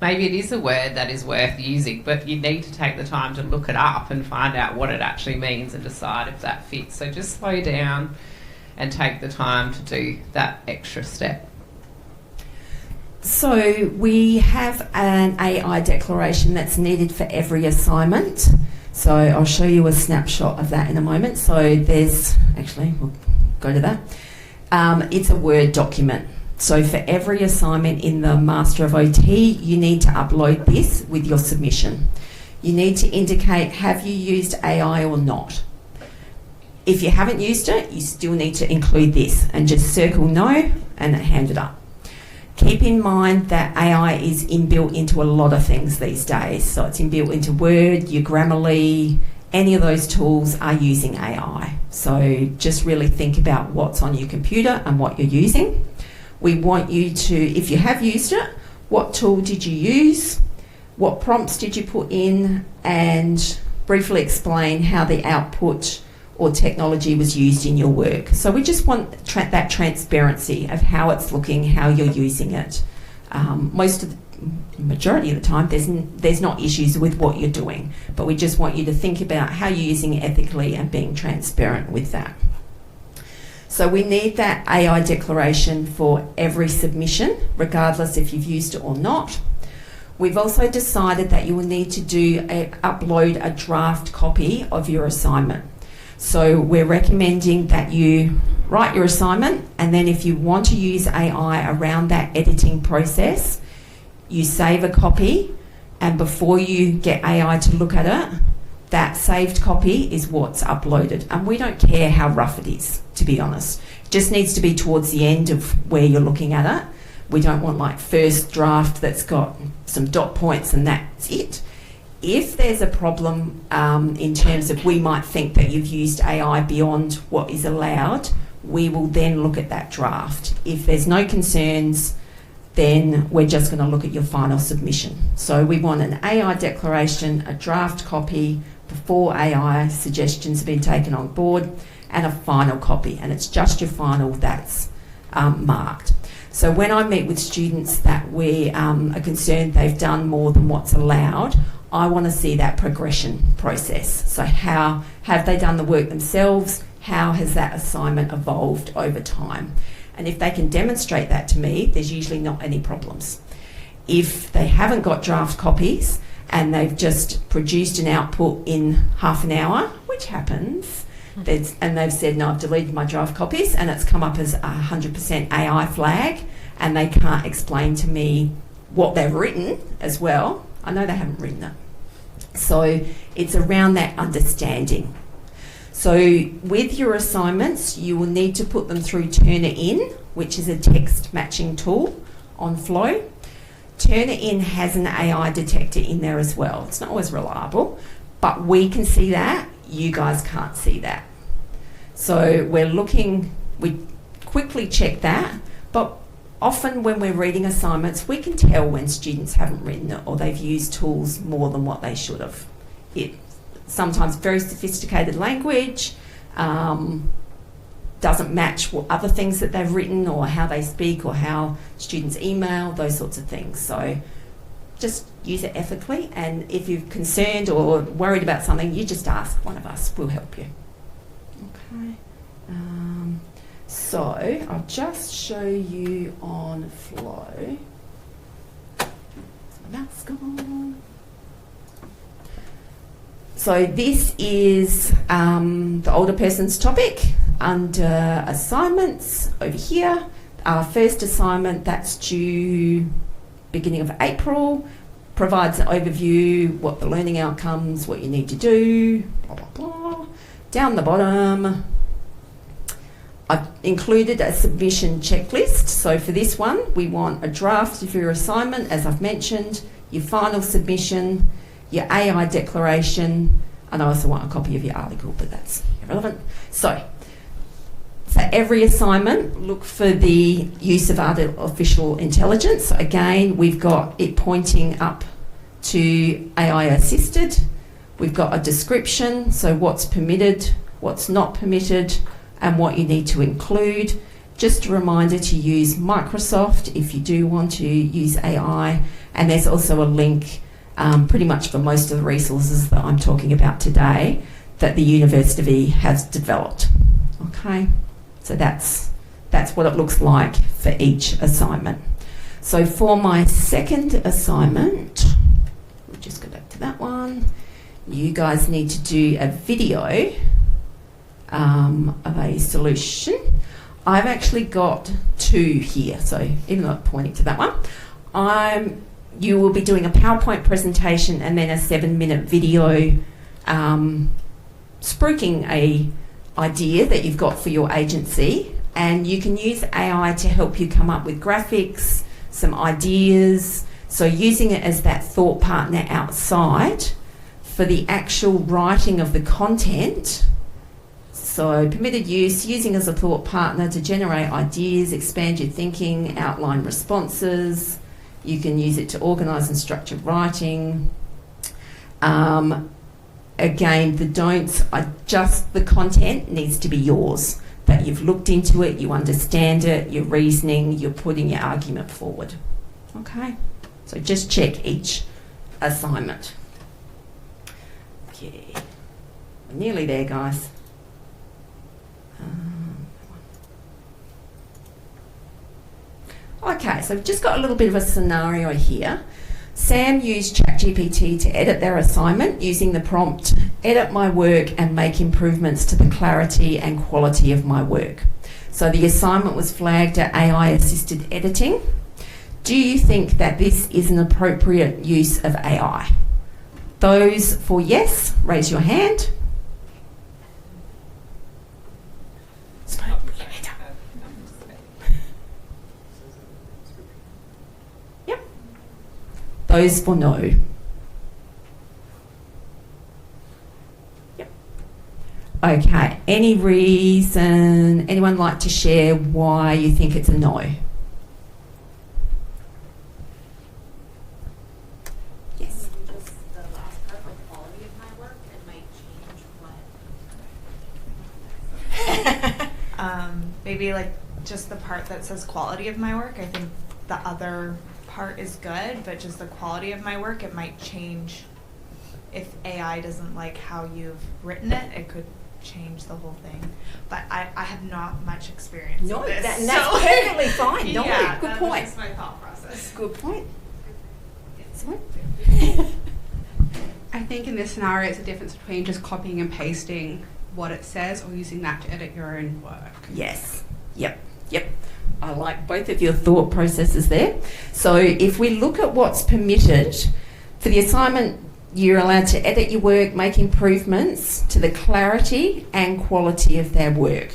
Maybe it is a word that is worth using, but you need to take the time to look it up and find out what it actually means and decide if that fits. So just slow down and take the time to do that extra step. So we have an AI declaration that's needed for every assignment. So I'll show you a snapshot of that in a moment. So we'll go to that. It's a Word document. So for every assignment in the Master of OT, you need to upload this with your submission. You need to indicate, have you used AI or not? If you haven't used it, you still need to include this and just circle no and hand it up. Keep in mind that AI is inbuilt into a lot of things these days. So it's inbuilt into Word, your Grammarly, any of those tools are using AI. So just really think about what's on your computer and what you're using. We want you to, if you have used it, what tool did you use? What prompts did you put in? And briefly explain how the output or technology was used in your work. So we just want that transparency of how it's looking, how you're using it. Majority of the time, there's not issues with what you're doing, but we just want you to think about how you're using it ethically and being transparent with that. So we need that AI declaration for every submission, regardless if you've used it or not. We've also decided that you will need to upload a draft copy of your assignment. So we're recommending that you write your assignment, and then if you want to use AI around that editing process, you save a copy, and before you get AI to look at it, that saved copy is what's uploaded. And we don't care how rough it is, to be honest. It just needs to be towards the end of where you're looking at it. We don't want like first draft that's got some dot points and that's it. If there's a problem in terms of we might think that you've used AI beyond what is allowed, we will then look at that draft. If there's no concerns, then we're just going to look at your final submission. So we want an AI declaration, a draft copy before AI suggestions have been taken on board, and a final copy. And it's just your final that's marked. So when I meet with students that we are concerned they've done more than what's allowed, I want to see that progression process. So how have they done the work themselves? How has that assignment evolved over time? And if they can demonstrate that to me, there's usually not any problems. If they haven't got draft copies and they've just produced an output in half an hour, which happens, and they've said, no, I've deleted my draft copies, and it's come up as a 100% AI flag, and they can't explain to me what they've written as well, I know they haven't written it. So it's around that understanding. So with your assignments, you will need to put them through Turnitin, which is a text matching tool on Flow. Turnitin has an AI detector in there as well. It's not always reliable, but we can see that. You guys can't see that. So we quickly check that, but often when we're reading assignments, we can tell when students haven't written it or they've used tools more than what they should have. Sometimes very sophisticated language, doesn't match what other things that they've written or how they speak or how students email, those sorts of things. So just use it ethically, and if you're concerned or worried about something, you just ask one of us, we'll help you. Okay. So I'll just show you on Flow. My mouse gone. So this is the older person's topic under assignments over here. Our first assignment that's due beginning of April provides an overview, what the learning outcomes, what you need to do, blah, blah, blah. Down the bottom, I've included a submission checklist. So for this one, we want a draft of your assignment, as I've mentioned, your final submission, your AI declaration, and I also want a copy of your article, but that's irrelevant. So for every assignment, look for the use of artificial intelligence. Again, we've got it pointing up to AI assisted. We've got a description, so what's permitted, what's not permitted, and what you need to include. Just a reminder to use Microsoft if you do want to use AI, and there's also a link pretty much for most of the resources that I'm talking about today that the university has developed. Okay, so that's what it looks like for each assignment. So for my second assignment, we'll just go back to that one. You guys need to do a video of a solution. I've actually got 2 here, so even though I'm pointing to that one, you will be doing a PowerPoint presentation and then a 7-minute video spruiking a idea that you've got for your agency, and you can use AI to help you come up with graphics, some ideas, so using it as that thought partner outside for the actual writing of the content. So permitted use, using as a thought partner to generate ideas, expand your thinking, outline responses. You can use it to organise and structure writing. Again, the don'ts are just the content needs to be yours, that you've looked into it, you understand it, you're reasoning, you're putting your argument forward. Okay, so just check each assignment. Okay, we're nearly there, guys. Okay, so I've just got a little bit of a scenario here. Sam used ChatGPT to edit their assignment using the prompt, edit my work and make improvements to the clarity and quality of my work. So the assignment was flagged at AI assisted editing. Do you think that this is an appropriate use of AI? Those for yes, raise your hand. Yep. Those for no. Yep. Okay. Any reason, anyone like to share why you think it's a no? Yes. Just the last part, the quality of my work, it might change what. Maybe like just the part that says quality of my work. I think the other part is good, but just the quality of my work, it might change. If AI doesn't like how you've written it, it could change the whole thing. But I have not much experience No, with this. that's perfectly fine. No, yeah, good that point. was my thought process. Good point. Sorry? I think in this scenario, it's a difference between just copying and pasting what it says or using that to edit your own work. Yes. Yep. I like both of your thought processes there. So if we look at what's permitted, for the assignment, you're allowed to edit your work, make improvements to the clarity and quality of their work.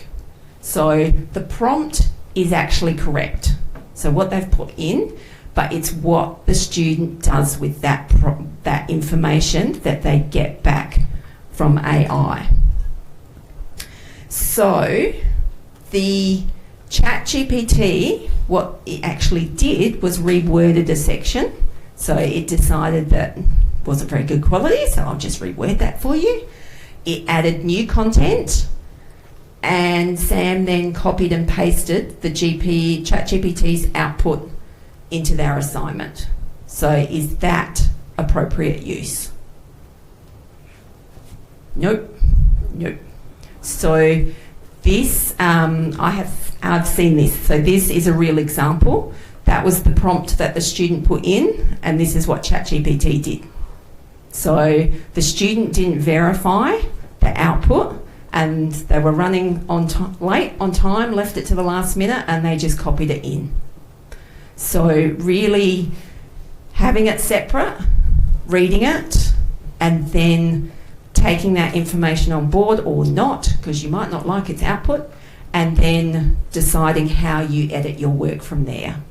So the prompt is actually correct. So what they've put in, but it's what the student does with that information that they get back from AI. So the ChatGPT, what it actually did was reworded a section. So it decided that wasn't very good quality, so I'll just reword that for you. It added new content, and Sam then copied and pasted the ChatGPT's output into their assignment. So is that appropriate use? Nope. So this, I've seen this. So this is a real example. That was the prompt that the student put in, and this is what ChatGPT did. So the student didn't verify the output, and they were running late on time, left it to the last minute, and they just copied it in. So really having it separate, reading it, and then taking that information on board or not, because you might not like its output, and then deciding how you edit your work from there.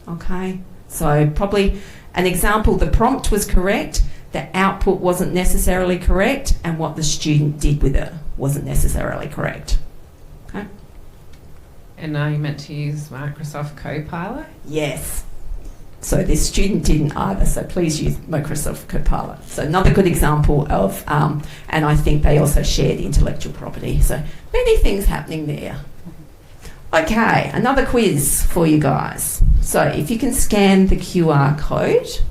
Okay, so probably an example, the prompt was correct, the output wasn't necessarily correct, and what the student did with it wasn't necessarily correct. Okay. And are you meant to use Microsoft Copilot? Yes. So this student didn't either, so please use Microsoft Copilot. So another good example of, and I think they also shared intellectual property. So many things happening there. Okay, another quiz for you guys. So if you can scan the QR code.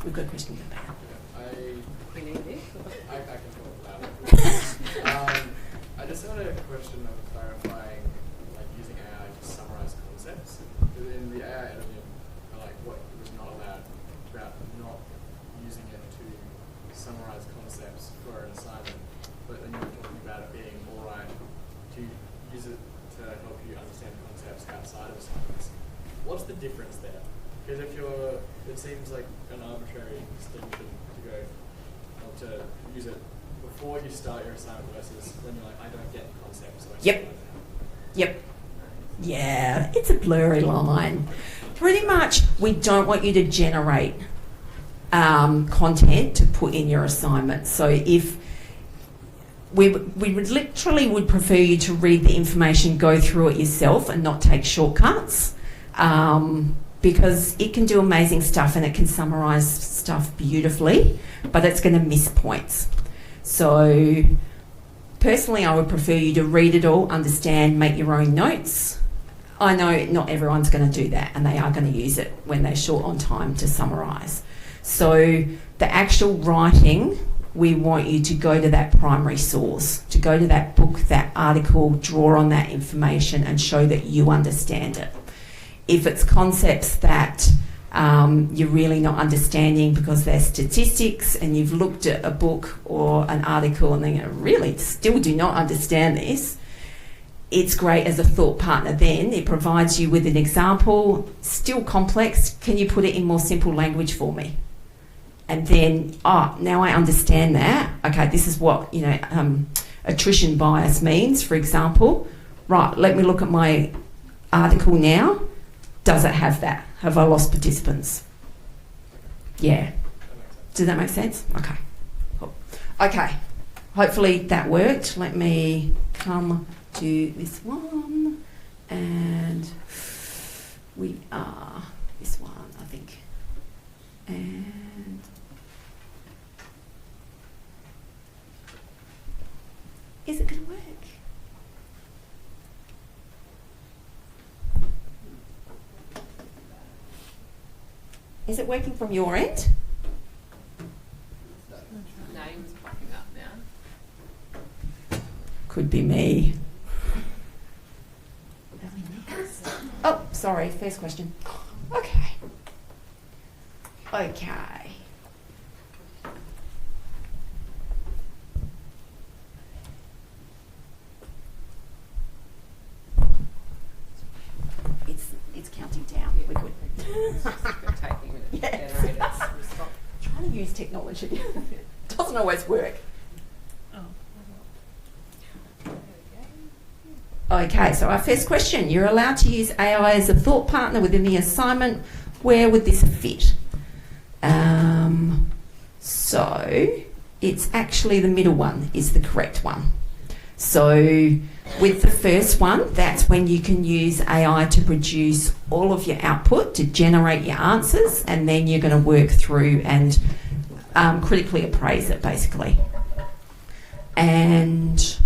We've got a question about that. We need this. I can talk about it. I just had a question of clarifying, like using AI to summarize concepts. In the AI editing, like what was not allowed about not using it to summarize concepts for an assignment, but then you were talking about it being alright to use it to help you understand concepts outside of assignments. What's the difference there? Because if you're, it seems like an arbitrary distinction to go, or to use it before you start your assignment versus when you're like, I don't get the concept, so I Yep. Yep. Yeah, it's a blurry line. Pretty much, we don't want you to generate content to put in your assignment. So if we would literally would prefer you to read the information, go through it yourself, and not take shortcuts. Because it can do amazing stuff and it can summarise stuff beautifully, but it's going to miss points. So personally, I would prefer you to read it all, understand, make your own notes. I know not everyone's going to do that, and they are going to use it when they're short on time to summarise. So the actual writing, we want you to go to that primary source, to go to that book, that article, draw on that information and show that you understand it. If it's concepts that you're really not understanding because they're statistics and you've looked at a book or an article and then you really still do not understand this, it's great as a thought partner then. It provides you with an example, still complex, can you put it in more simple language for me? And then, now I understand that. Okay, this is what, attrition bias means, for example. Right, let me look at my article now. Does it have that? Have I lost participants? Yeah. Does that make sense? Okay. Cool. Okay. Hopefully that worked. Let me come to this one. And we are this one, I think. And is it going to work? Is it working from your end? Name's popping up now. Could be me. Oh, sorry, first question. Okay. Okay. It's counting down. We're good. It's just going to take a minute to generate its response. Trying to use technology doesn't always work. Okay, so our first question. You're allowed to use AI as a thought partner within the assignment. Where would this fit? So it's actually the middle one is the correct one. So with the first one, that's when you can use AI to produce all of your output, to generate your answers, and then you're going to work through and critically appraise it, basically. And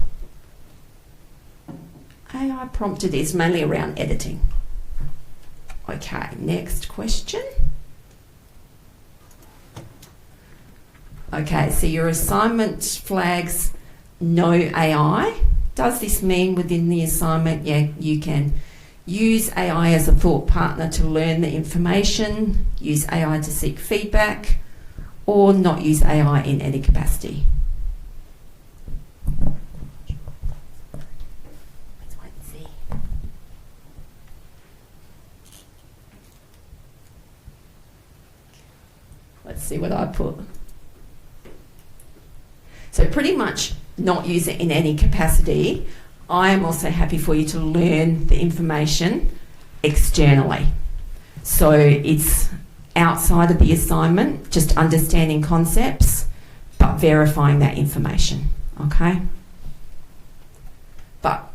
AI prompted is mainly around editing. Okay, next question. Okay, so your assignment flags no AI. Does this mean within the assignment, yeah, you can use AI as a thought partner to learn the information, use AI to seek feedback, or not use AI in any capacity? Let's wait and see. Let's see what I put. So pretty much not use it in any capacity. I am also happy for you to learn the information externally. So it's outside of the assignment, just understanding concepts, but verifying that information, okay? But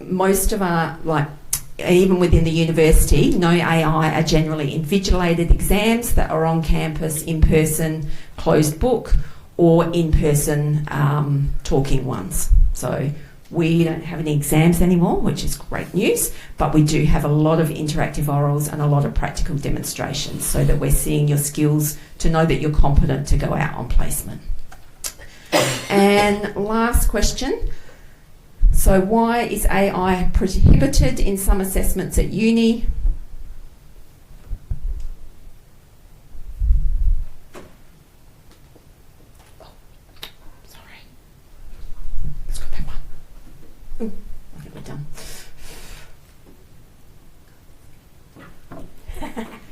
most of our, like, even within the university, no AI are generally invigilated exams that are on campus, in person, closed book, or in person talking ones. So we don't have any exams anymore, which is great news, but we do have a lot of interactive orals and a lot of practical demonstrations so that we're seeing your skills to know that you're competent to go out on placement. And last question. So why is AI prohibited in some assessments at uni? Oh, sorry. Let's go back one. Ooh, I think we're done.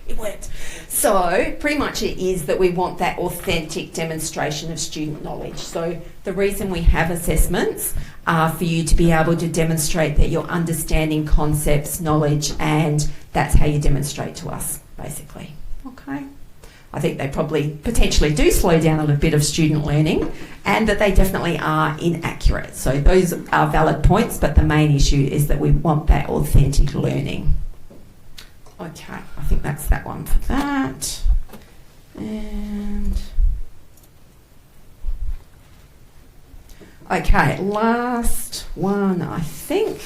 It worked. So pretty much it is that we want that authentic demonstration of student knowledge. So the reason we have assessments are for you to be able to demonstrate that you're understanding concepts, knowledge, and that's how you demonstrate to us, basically. Okay. I think they probably potentially do slow down a little bit of student learning, and that they definitely are inaccurate. So those are valid points, but the main issue is that we want that authentic learning. Okay, I think that's that one for that. And okay, last one, I think.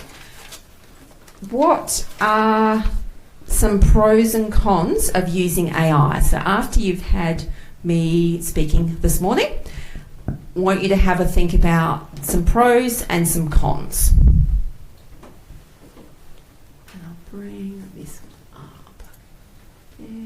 What are some pros and cons of using AI? So after you've had me speaking this morning, I want you to have a think about some pros and some cons. And I'll bring this up. There.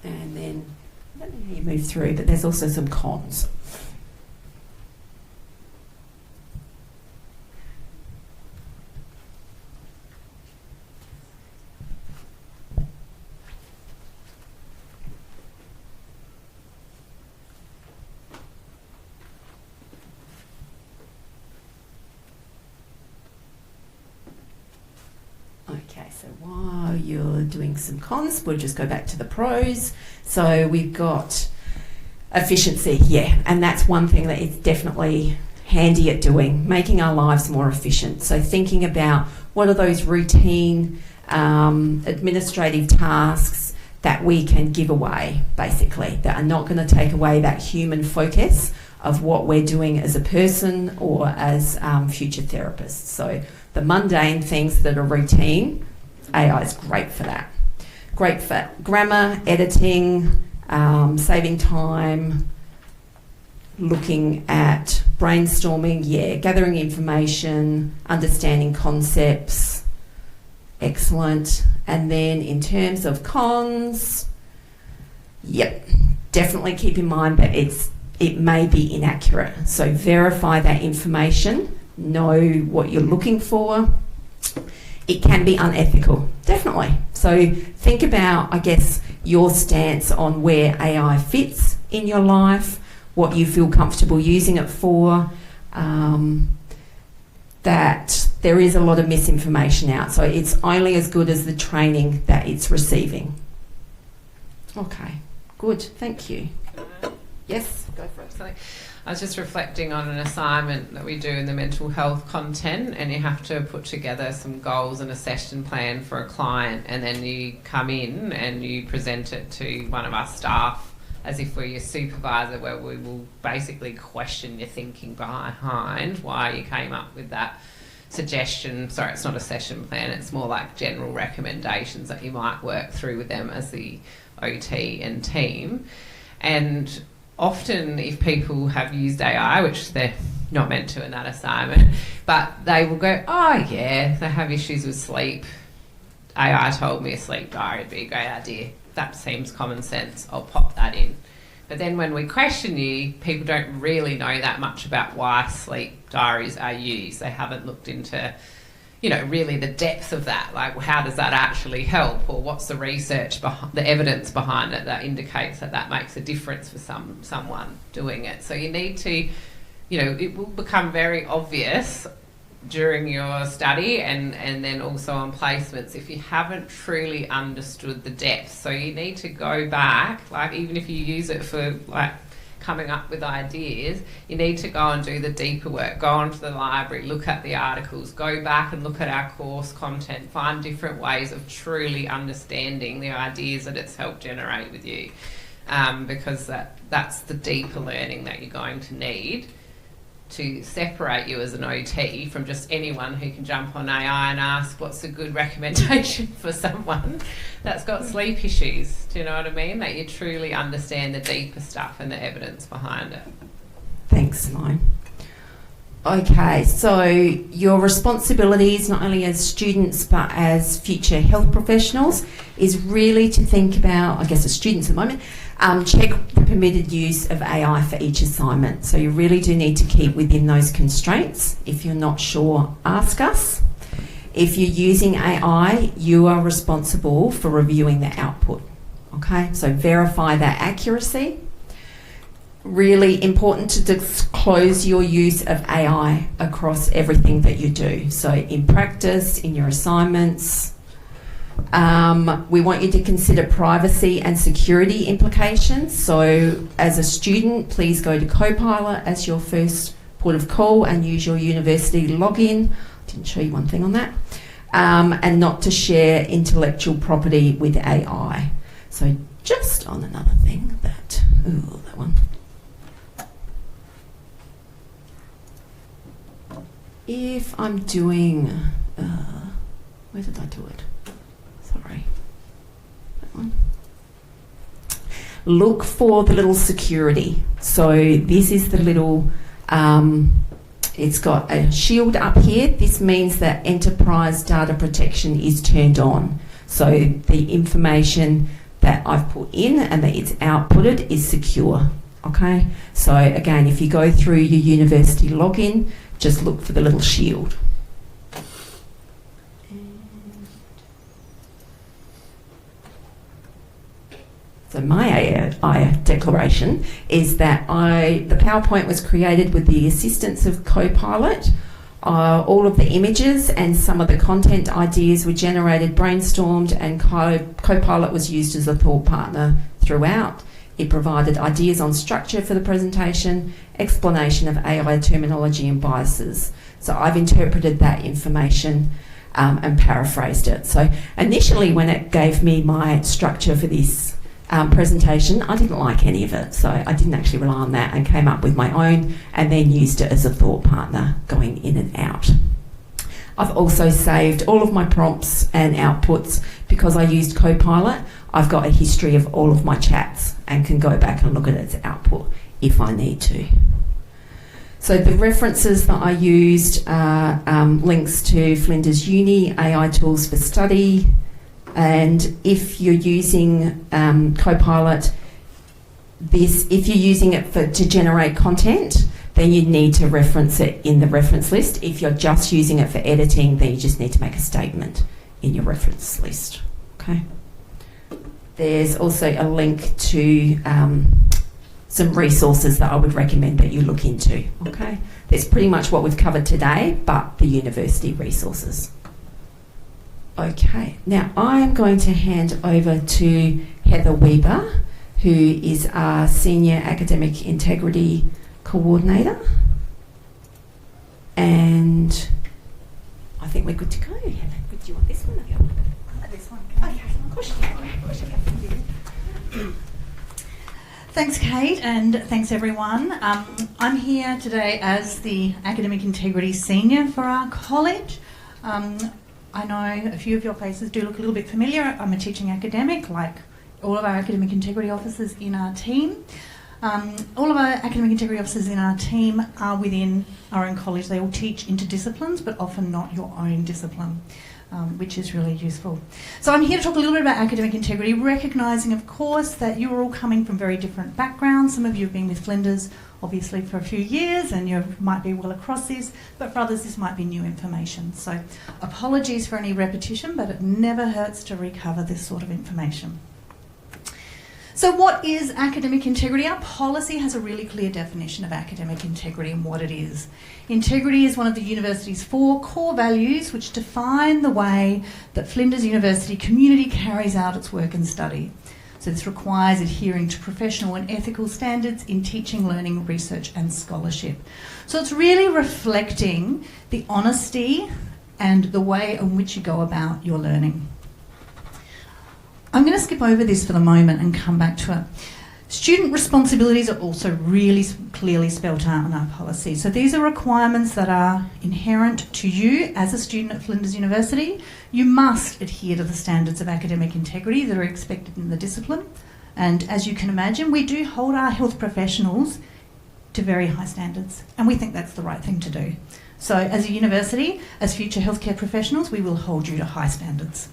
And then, I don't know how you move through, but there's also some cons. Okay, so while you're doing some cons, we'll just go back to the pros. So we've got efficiency, yeah, and that's one thing that is definitely handy at doing, making our lives more efficient. So thinking about what are those routine administrative tasks that we can give away, basically, that are not going to take away that human focus of what we're doing as a person or as future therapists. So the mundane things that are routine, AI is great for that. Great for grammar, editing, saving time, looking at brainstorming, yeah, gathering information, understanding concepts. Excellent. And then in terms of cons, yep, definitely keep in mind that it may be inaccurate. So verify that information, know what you're looking for. It can be unethical, definitely. So think about, I guess, your stance on where AI fits in your life, what you feel comfortable using it for, that there is a lot of misinformation out. So it's only as good as the training that it's receiving. Okay, good, thank you. Yes, go for it. So I was just reflecting on an assignment that we do in the mental health content, and you have to put together some goals and a session plan for a client, and then you come in and you present it to one of our staff as if we're your supervisor, where we will basically question your thinking behind why you came up with that suggestion. Sorry, it's not a session plan, it's more like general recommendations that you might work through with them as the OT and team. And often if people have used AI, which they're not meant to in that assignment, but they will go, oh yeah, they have issues with sleep. AI told me a sleep diary would be a great idea. That seems common sense, I'll pop that in. But then when we question you, people don't really know that much about why sleep diaries are used. They haven't looked into, you know, really the depth of that. Like, how does that actually help? Or what's the research, the evidence behind it that indicates that that makes a difference for someone doing it? So you need to, you know, it will become very obvious during your study and then also on placements if you haven't truly understood the depth. So you need to go back, like even if you use it for like coming up with ideas, you need to go and do the deeper work. Go onto the library, look at the articles, go back and look at our course content, find different ways of truly understanding the ideas that it's helped generate with you, because that's the deeper learning that you're going to need to separate you as an OT from just anyone who can jump on AI and ask what's a good recommendation for someone that's got sleep issues. Do you know what I mean? That you truly understand the deeper stuff and the evidence behind it. Thanks, Simone. Okay, so your responsibilities, not only as students but as future health professionals, is really to think about, I guess as students at the moment, check the permitted use of AI for each assignment. So you really do need to keep within those constraints. If you're not sure, ask us. If you're using AI, you are responsible for reviewing the output. Okay, so verify that accuracy. Really important to disclose your use of AI across everything that you do. So in practice, in your assignments, we want you to consider privacy and security implications. So as a student, please go to Copilot as your first port of call and use your university login. Didn't show you one thing on that. And not to share intellectual property with AI. So just on another thing that one. If I'm doing, where did I do it? Sorry, that one. Look for the little security. So this is the little, it's got a shield up here. This means that enterprise data protection is turned on. So the information that I've put in and that it's outputted is secure. Okay, so again, if you go through your university login, just look for the little shield. So my AI declaration is that the PowerPoint was created with the assistance of Copilot. All of the images and some of the content ideas were generated, brainstormed, and Copilot was used as a thought partner throughout. It provided ideas on structure for the presentation, explanation of AI terminology and biases. So I've interpreted that information and paraphrased it. So initially when it gave me my structure for this presentation, I didn't like any of it. So I didn't actually rely on that and came up with my own and then used it as a thought partner going in and out. I've also saved all of my prompts and outputs because I used Copilot. I've got a history of all of my chats and can go back and look at its output if I need to. So the references that I used are links to Flinders Uni, AI Tools for Study, and if you're using Copilot, if you're using it to generate content, then you need to reference it in the reference list. If you're just using it for editing, then you just need to make a statement in your reference list. Okay. There's also a link to some resources that I would recommend that you look into. Okay. That's pretty much what we've covered today, but the university resources. Okay. Now I'm going to hand over to Heather Weber, who is our Senior Academic Integrity Coordinator. And I think we're good to go. Heather, do you want this one or the other one? This one. Okay, of course you can. Thanks, Kate, and thanks, everyone. I'm here today as the Academic Integrity Senior for our college. I know a few of your faces do look a little bit familiar. I'm a teaching academic, like all of our academic integrity officers in our team. All of our academic integrity officers in our team are within our own college. They all teach interdisciplines, but often not your own discipline, which is really useful. So I'm here to talk a little bit about academic integrity, recognising, of course, that you are all coming from very different backgrounds. Some of you have been with Flinders, obviously, for a few years, and you might be well across this, but for others, this might be new information. So apologies for any repetition, but it never hurts to recover this sort of information. So what is academic integrity? Our policy has a really clear definition of academic integrity and what it is. Integrity is one of the university's 4 core values which define the way that Flinders University community carries out its work and study. So this requires adhering to professional and ethical standards in teaching, learning, research and scholarship. So it's really reflecting the honesty and the way in which you go about your learning. I'm going to skip over this for the moment and come back to it. Student responsibilities are also really clearly spelt out in our policy. So these are requirements that are inherent to you as a student at Flinders University. You must adhere to the standards of academic integrity that are expected in the discipline. And as you can imagine, we do hold our health professionals to very high standards, and we think that's the right thing to do. So as a university, as future healthcare professionals, we will hold you to high standards.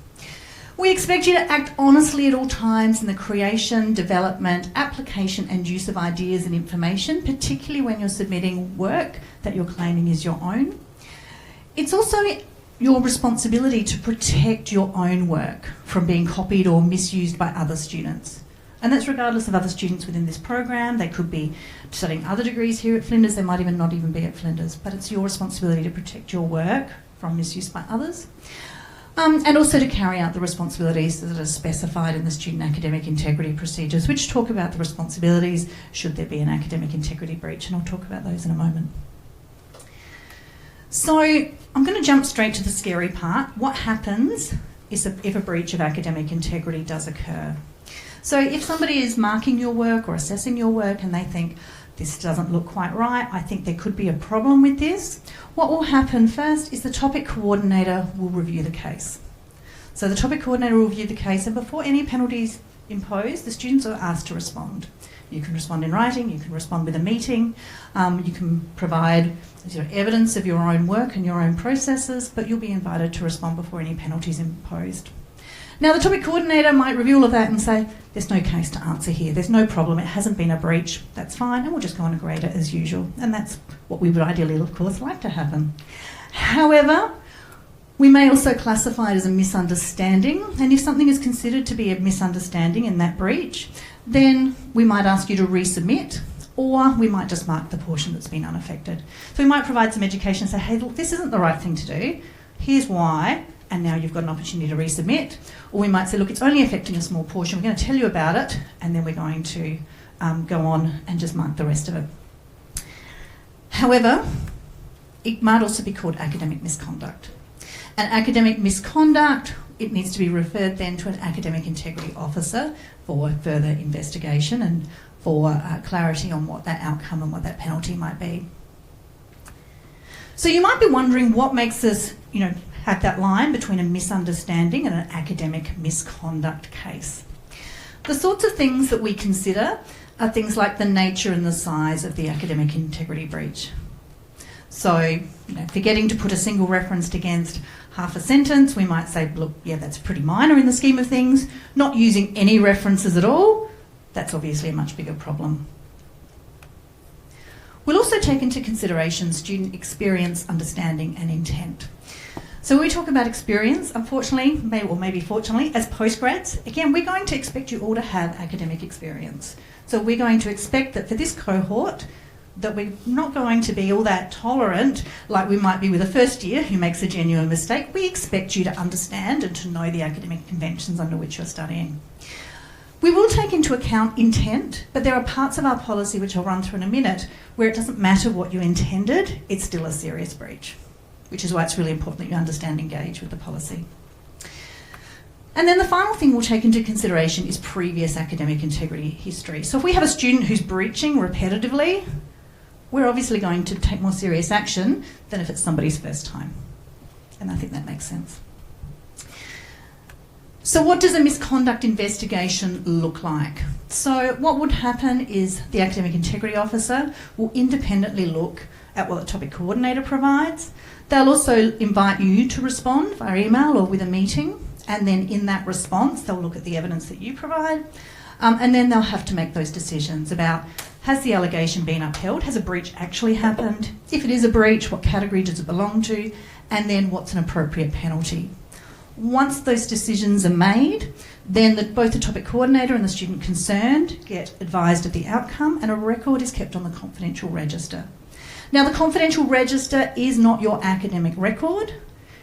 We expect you to act honestly at all times in the creation, development, application and use of ideas and information, particularly when you're submitting work that you're claiming is your own. It's also your responsibility to protect your own work from being copied or misused by other students. And that's regardless of other students within this program. They could be studying other degrees here at Flinders. They might even not even be at Flinders. But it's your responsibility to protect your work from misuse by others. And also to carry out the responsibilities that are specified in the student academic integrity procedures, which talk about the responsibilities should there be an academic integrity breach, and I'll talk about those in a moment. So I'm going to jump straight to the scary part. What happens is if a breach of academic integrity does occur? So if somebody is marking your work or assessing your work and they think, this doesn't look quite right, I think there could be a problem with this. What will happen first is the topic coordinator will review the case. So the topic coordinator will review the case, and before any penalties imposed, the students are asked to respond. You can respond in writing, you can respond with a meeting, you can provide evidence of your own work and your own processes, but you'll be invited to respond before any penalties imposed. Now, the topic coordinator might review all of that and say, there's no case to answer here, there's no problem, it hasn't been a breach, that's fine, and we'll just go on and grade it as usual. And that's what we would ideally, of course, like to happen. However, we may also classify it as a misunderstanding, and if something is considered to be a misunderstanding in that breach, then we might ask you to resubmit, or we might just mark the portion that's been unaffected. So we might provide some education and say, hey, look, this isn't the right thing to do, here's why, and now you've got an opportunity to resubmit. Or we might say, look, it's only affecting a small portion, we're going to tell you about it, and then we're going to go on and just mark the rest of it. However, it might also be called academic misconduct. And academic misconduct, it needs to be referred then to an academic integrity officer for further investigation and for clarity on what that outcome and what that penalty might be. So you might be wondering what makes us, have that line between a misunderstanding and an academic misconduct case. The sorts of things that we consider are things like the nature and the size of the academic integrity breach. So, forgetting to put a single reference against half a sentence, we might say, look, yeah, that's pretty minor in the scheme of things. Not using any references at all, that's obviously a much bigger problem. We'll also take into consideration student experience, understanding and intent. So when we talk about experience, unfortunately, maybe fortunately, as postgrads, again, we're going to expect you all to have academic experience. So we're going to expect that for this cohort, that we're not going to be all that tolerant like we might be with a first year who makes a genuine mistake. We expect you to understand and to know the academic conventions under which you're studying. We will take into account intent, but there are parts of our policy, which I'll run through in a minute, where it doesn't matter what you intended, it's still a serious breach, which is why it's really important that you understand and engage with the policy. And then the final thing we'll take into consideration is previous academic integrity history. So if we have a student who's breaching repetitively, we're obviously going to take more serious action than if it's somebody's first time. And I think that makes sense. So what does a misconduct investigation look like? So what would happen is the academic integrity officer will independently look at what the topic coordinator provides. They'll also invite you to respond via email or with a meeting, and then in that response they'll look at the evidence that you provide, and then they'll have to make those decisions about, has the allegation been upheld? Has a breach actually happened? If it is a breach, what category does it belong to? And then what's an appropriate penalty? Once those decisions are made, then both the topic coordinator and the student concerned get advised of the outcome, and a record is kept on the confidential register. Now, the confidential register is not your academic record.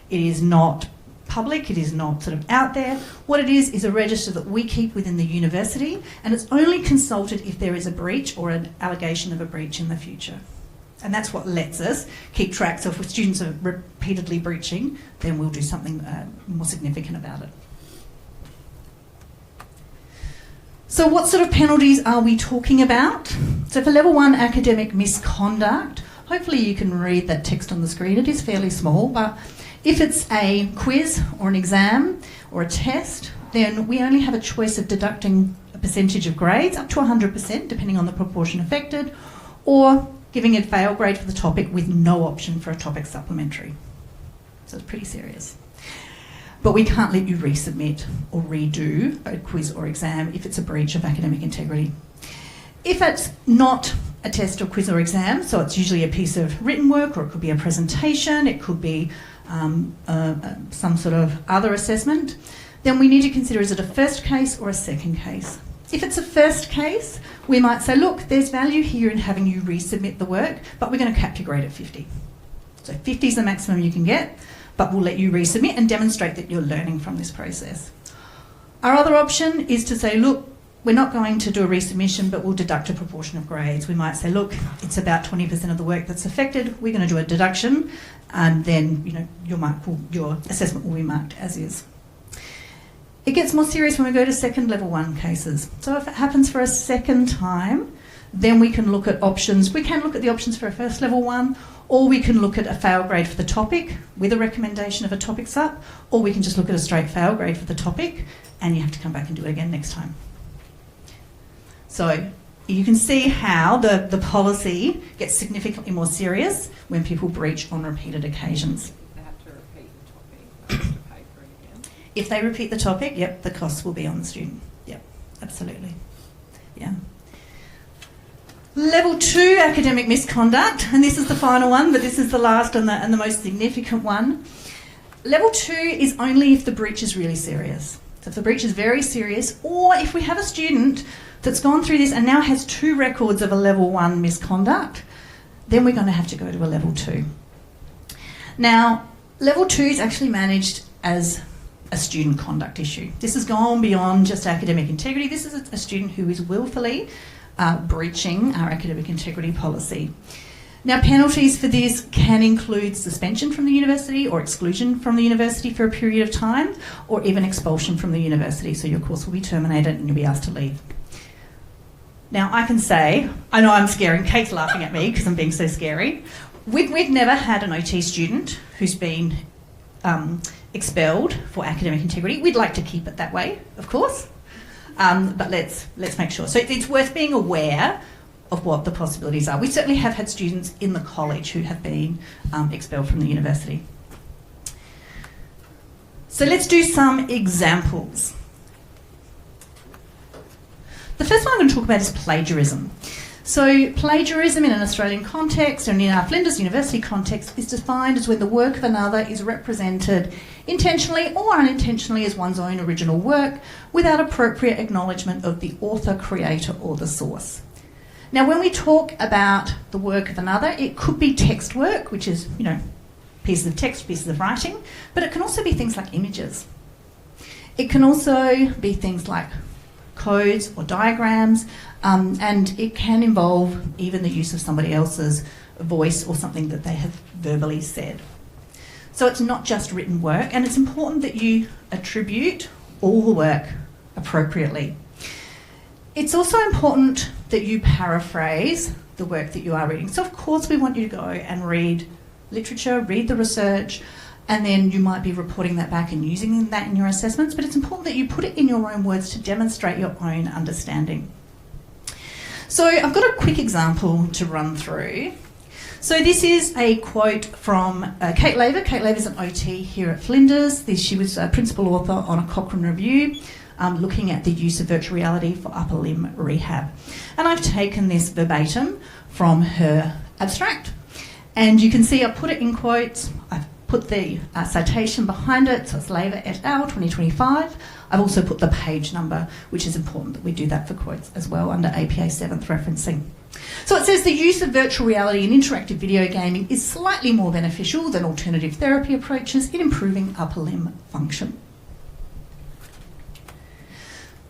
It is not public. It is not sort of out there. What it is a register that we keep within the university, and it's only consulted if there is a breach or an allegation of a breach in the future. And that's what lets us keep track. So if students are repeatedly breaching, then we'll do something more significant about it. So what sort of penalties are we talking about? So for level 1 academic misconduct, hopefully you can read that text on the screen. It is fairly small, but if it's a quiz or an exam or a test, then we only have a choice of deducting a percentage of grades, up to 100%, depending on the proportion affected, or giving a fail grade for the topic with no option for a topic supplementary. So it's pretty serious. But we can't let you resubmit or redo a quiz or exam if it's a breach of academic integrity. If it's not a test or quiz or exam, so it's usually a piece of written work, or it could be a presentation, it could be some sort of other assessment, then we need to consider, is it a first case or a second case? If it's a first case, we might say, look, there's value here in having you resubmit the work, but we're going to cap your grade at 50. So 50 is the maximum you can get, but we'll let you resubmit and demonstrate that you're learning from this process. Our other option is to say, look, we're not going to do a resubmission, but we'll deduct a proportion of grades. We might say, look, it's about 20% of the work that's affected. We're going to do a deduction, and then your assessment will be marked as is. It gets more serious when we go to second level 1 cases. So if it happens for a second time, then we can look at options. We can look at the options for a first level 1, or we can look at a fail grade for the topic with a recommendation of a topic sup, or we can just look at a straight fail grade for the topic, and you have to come back and do it again next time. So you can see how the policy gets significantly more serious when people breach on repeated occasions. They have to repeat the topic. They have to pay for it again. If they repeat the topic, yep, the costs will be on the student. Yep, absolutely. Yeah. Level 2 academic misconduct, and this is the final one, but this is the last and the most significant one. Level 2 is only if the breach is really serious. So if the breach is very serious, or if we have a student that's gone through this and now has 2 records of a level 1 misconduct, then we're going to have to go to a level 2. Now, level 2 is actually managed as a student conduct issue. This has gone beyond just academic integrity. This is a student who is willfully breaching our academic integrity policy. Now, penalties for this can include suspension from the university or exclusion from the university for a period of time, or even expulsion from the university. So your course will be terminated and you'll be asked to leave. Now, I can say, I know I'm scaring, Kate's laughing at me because I'm being so scary. We've never had an OT student who's been expelled for academic integrity. We'd like to keep it that way, of course, but let's make sure. So it's worth being aware of what the possibilities are. We certainly have had students in the college who have been expelled from the university. So let's do some examples. The first one I'm going to talk about is plagiarism. So plagiarism in an Australian context and in our Flinders University context is defined as when the work of another is represented intentionally or unintentionally as one's own original work without appropriate acknowledgement of the author, creator or the source. Now, when we talk about the work of another, it could be text work, which is, pieces of text, pieces of writing, but it can also be things like images. It can also be things like codes or diagrams, and it can involve even the use of somebody else's voice or something that they have verbally said. So it's not just written work, and it's important that you attribute all the work appropriately. It's also important that you paraphrase the work that you are reading. So of course we want you to go and read literature, read the research, and then you might be reporting that back and using that in your assessments, but it's important that you put it in your own words to demonstrate your own understanding. So I've got a quick example to run through. So this is a quote from Kate Laver. Kate Laver's an OT here at Flinders. She was a principal author on a Cochrane review looking at the use of virtual reality for upper limb rehab. And I've taken this verbatim from her abstract. And you can see I put it in quotes. I've put the citation behind it, so it's Laver et al. 2025. I've also put the page number, which is important that we do that for quotes as well under APA 7th referencing. So it says the use of virtual reality in interactive video gaming is slightly more beneficial than alternative therapy approaches in improving upper limb function.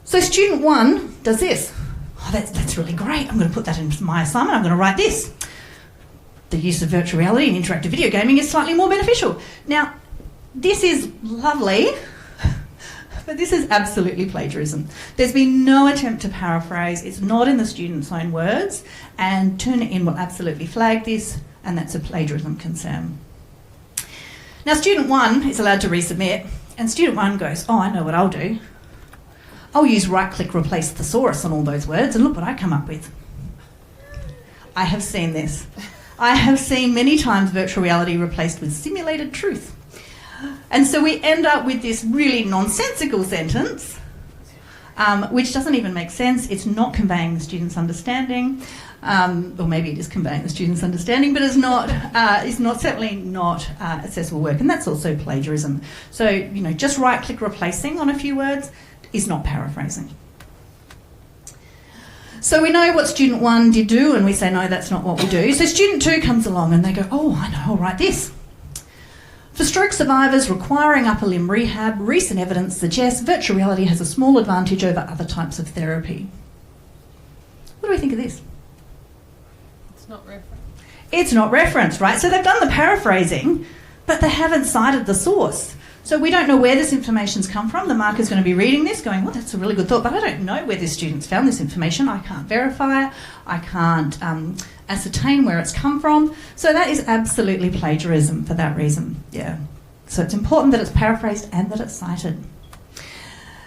So student 1 does this. Oh, that's really great. I'm going to put that in my assignment. I'm going to write this. The use of virtual reality in interactive video gaming is slightly more beneficial. Now, this is lovely, but this is absolutely plagiarism. There's been no attempt to paraphrase. It's not in the student's own words, and Turnitin will absolutely flag this, and that's a plagiarism concern. Now, student 1 is allowed to resubmit, and student 1 goes, oh, I know what I'll do. I'll use right-click replace thesaurus on all those words, and look what I come up with. I have seen this. I have seen many times virtual reality replaced with simulated truth. And so we end up with this really nonsensical sentence, which doesn't even make sense. It's not conveying the student's understanding, or maybe it is conveying the student's understanding, but it's certainly not accessible work, and that's also plagiarism. So, just right-click replacing on a few words is not paraphrasing. So we know what student 1 did do, and we say, no, that's not what we do. So student 2 comes along and they go, oh, I know, I'll write this. For stroke survivors requiring upper limb rehab, recent evidence suggests virtual reality has a small advantage over other types of therapy. What do we think of this? It's not referenced. It's not referenced, right? So they've done the paraphrasing, but they haven't cited the source. So we don't know where this information's come from. The marker's going to be reading this going, well, that's a really good thought, but I don't know where this student's found this information. I can't verify it. I can't ascertain where it's come from. So that is absolutely plagiarism for that reason, yeah. So it's important that it's paraphrased and that it's cited.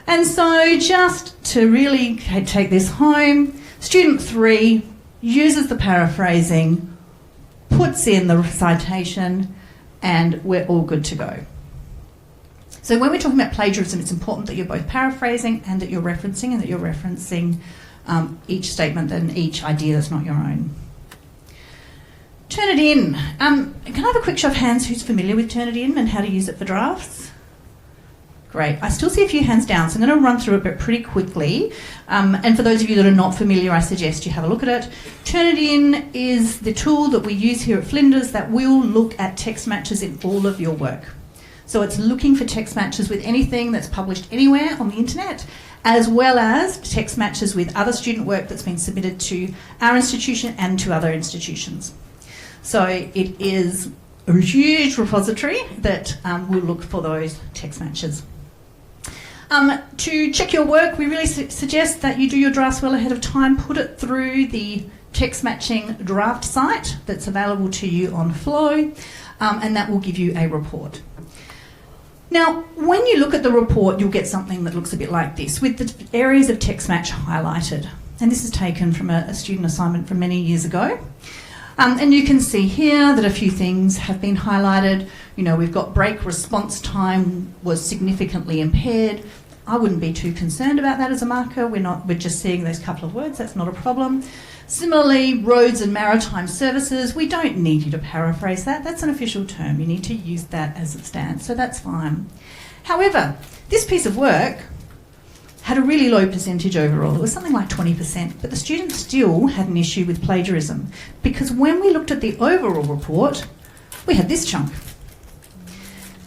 And so just to really take this home, student 3 uses the paraphrasing, puts in the citation, and we're all good to go. So when we're talking about plagiarism, it's important that you're both paraphrasing and that you're referencing, and that you're referencing each statement and each idea that's not your own. Turnitin. Can I have a quick show of hands who's familiar with Turnitin and how to use it for drafts? Great. I still see a few hands down, so I'm going to run through it but pretty quickly. And for those of you that are not familiar, I suggest you have a look at it. Turnitin is the tool that we use here at Flinders that will look at text matches in all of your work. So it's looking for text matches with anything that's published anywhere on the internet, as well as text matches with other student work that's been submitted to our institution and to other institutions. So it is a huge repository that will look for those text matches. To check your work, we really suggest that you do your drafts well ahead of time. Put it through the text matching draft site that's available to you on Flow, and that will give you a report. Now, when you look at the report, you'll get something that looks a bit like this, with the areas of text match highlighted. And this is taken from a student assignment from many years ago. And you can see here that a few things have been highlighted. We've got break response time was significantly impaired. I wouldn't be too concerned about that as a marker. We're just seeing those couple of words. That's not a problem. Similarly, roads and maritime services, we don't need you to paraphrase that. That's an official term. You need to use that as it stands, so that's fine. However, this piece of work had a really low percentage overall. It was something like 20%, but the students still had an issue with plagiarism because when we looked at the overall report, we had this chunk.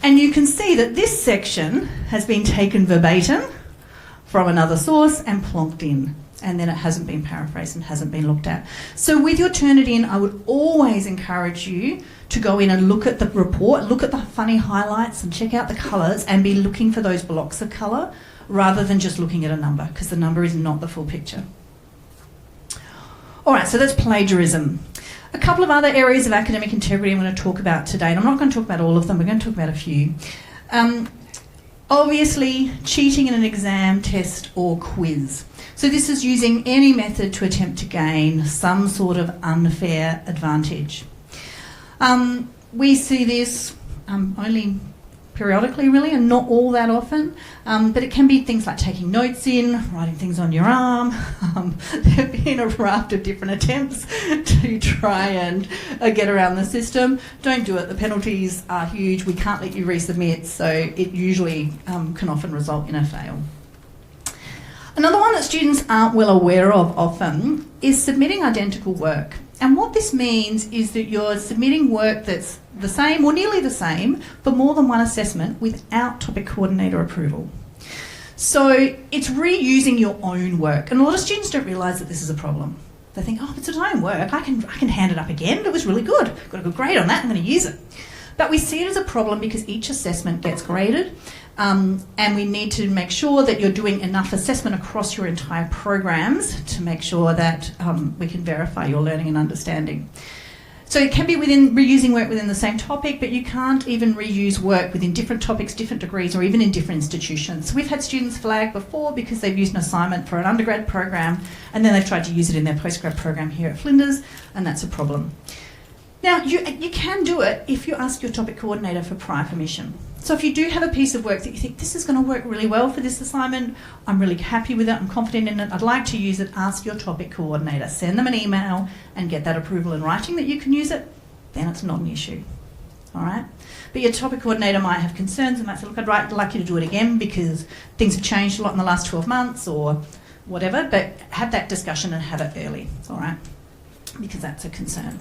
And you can see that this section has been taken verbatim from another source and plonked in, and then it hasn't been paraphrased and hasn't been looked at. So with your Turnitin, I would always encourage you to go in and look at the report, look at the funny highlights and check out the colours and be looking for those blocks of colour rather than just looking at a number, because the number is not the full picture. All right, so that's plagiarism. A couple of other areas of academic integrity I'm going to talk about today, and I'm not going to talk about all of them, we're going to talk about a few. Obviously, cheating in an exam, test or quiz. So this is using any method to attempt to gain some sort of unfair advantage. We see this only periodically really, and not all that often, but it can be things like taking notes in, writing things on your arm. There have been a raft of different attempts to try and get around the system. Don't do it, the penalties are huge, we can't let you resubmit, so it usually can often result in a fail. Another one that students aren't well aware of often is submitting identical work. And what this means is that you're submitting work that's the same or nearly the same for more than one assessment without topic coordinator approval. So it's reusing your own work. And a lot of students don't realise that this is a problem. They think, oh, it's my own work, I can hand it up again, it was really good, got a good grade on that, I'm going to use it. But we see it as a problem because each assessment gets graded, and we need to make sure that you're doing enough assessment across your entire programs to make sure that we can verify your learning and understanding. So it can be reusing work within the same topic, but you can't even reuse work within different topics, different degrees, or even in different institutions. So we've had students flag before because they've used an assignment for an undergrad program and then they've tried to use it in their postgrad program here at Flinders, and that's a problem. Now, you can do it if you ask your topic coordinator for prior permission. So if you do have a piece of work that you think, this is going to work really well for this assignment, I'm really happy with it, I'm confident in it, I'd like to use it, ask your topic coordinator. Send them an email and get that approval in writing that you can use it, then it's not an issue. All right? But your topic coordinator might have concerns and might say, look, I'd like you to do it again because things have changed a lot in the last 12 months or whatever, but have that discussion and have it early, all right? Because that's a concern.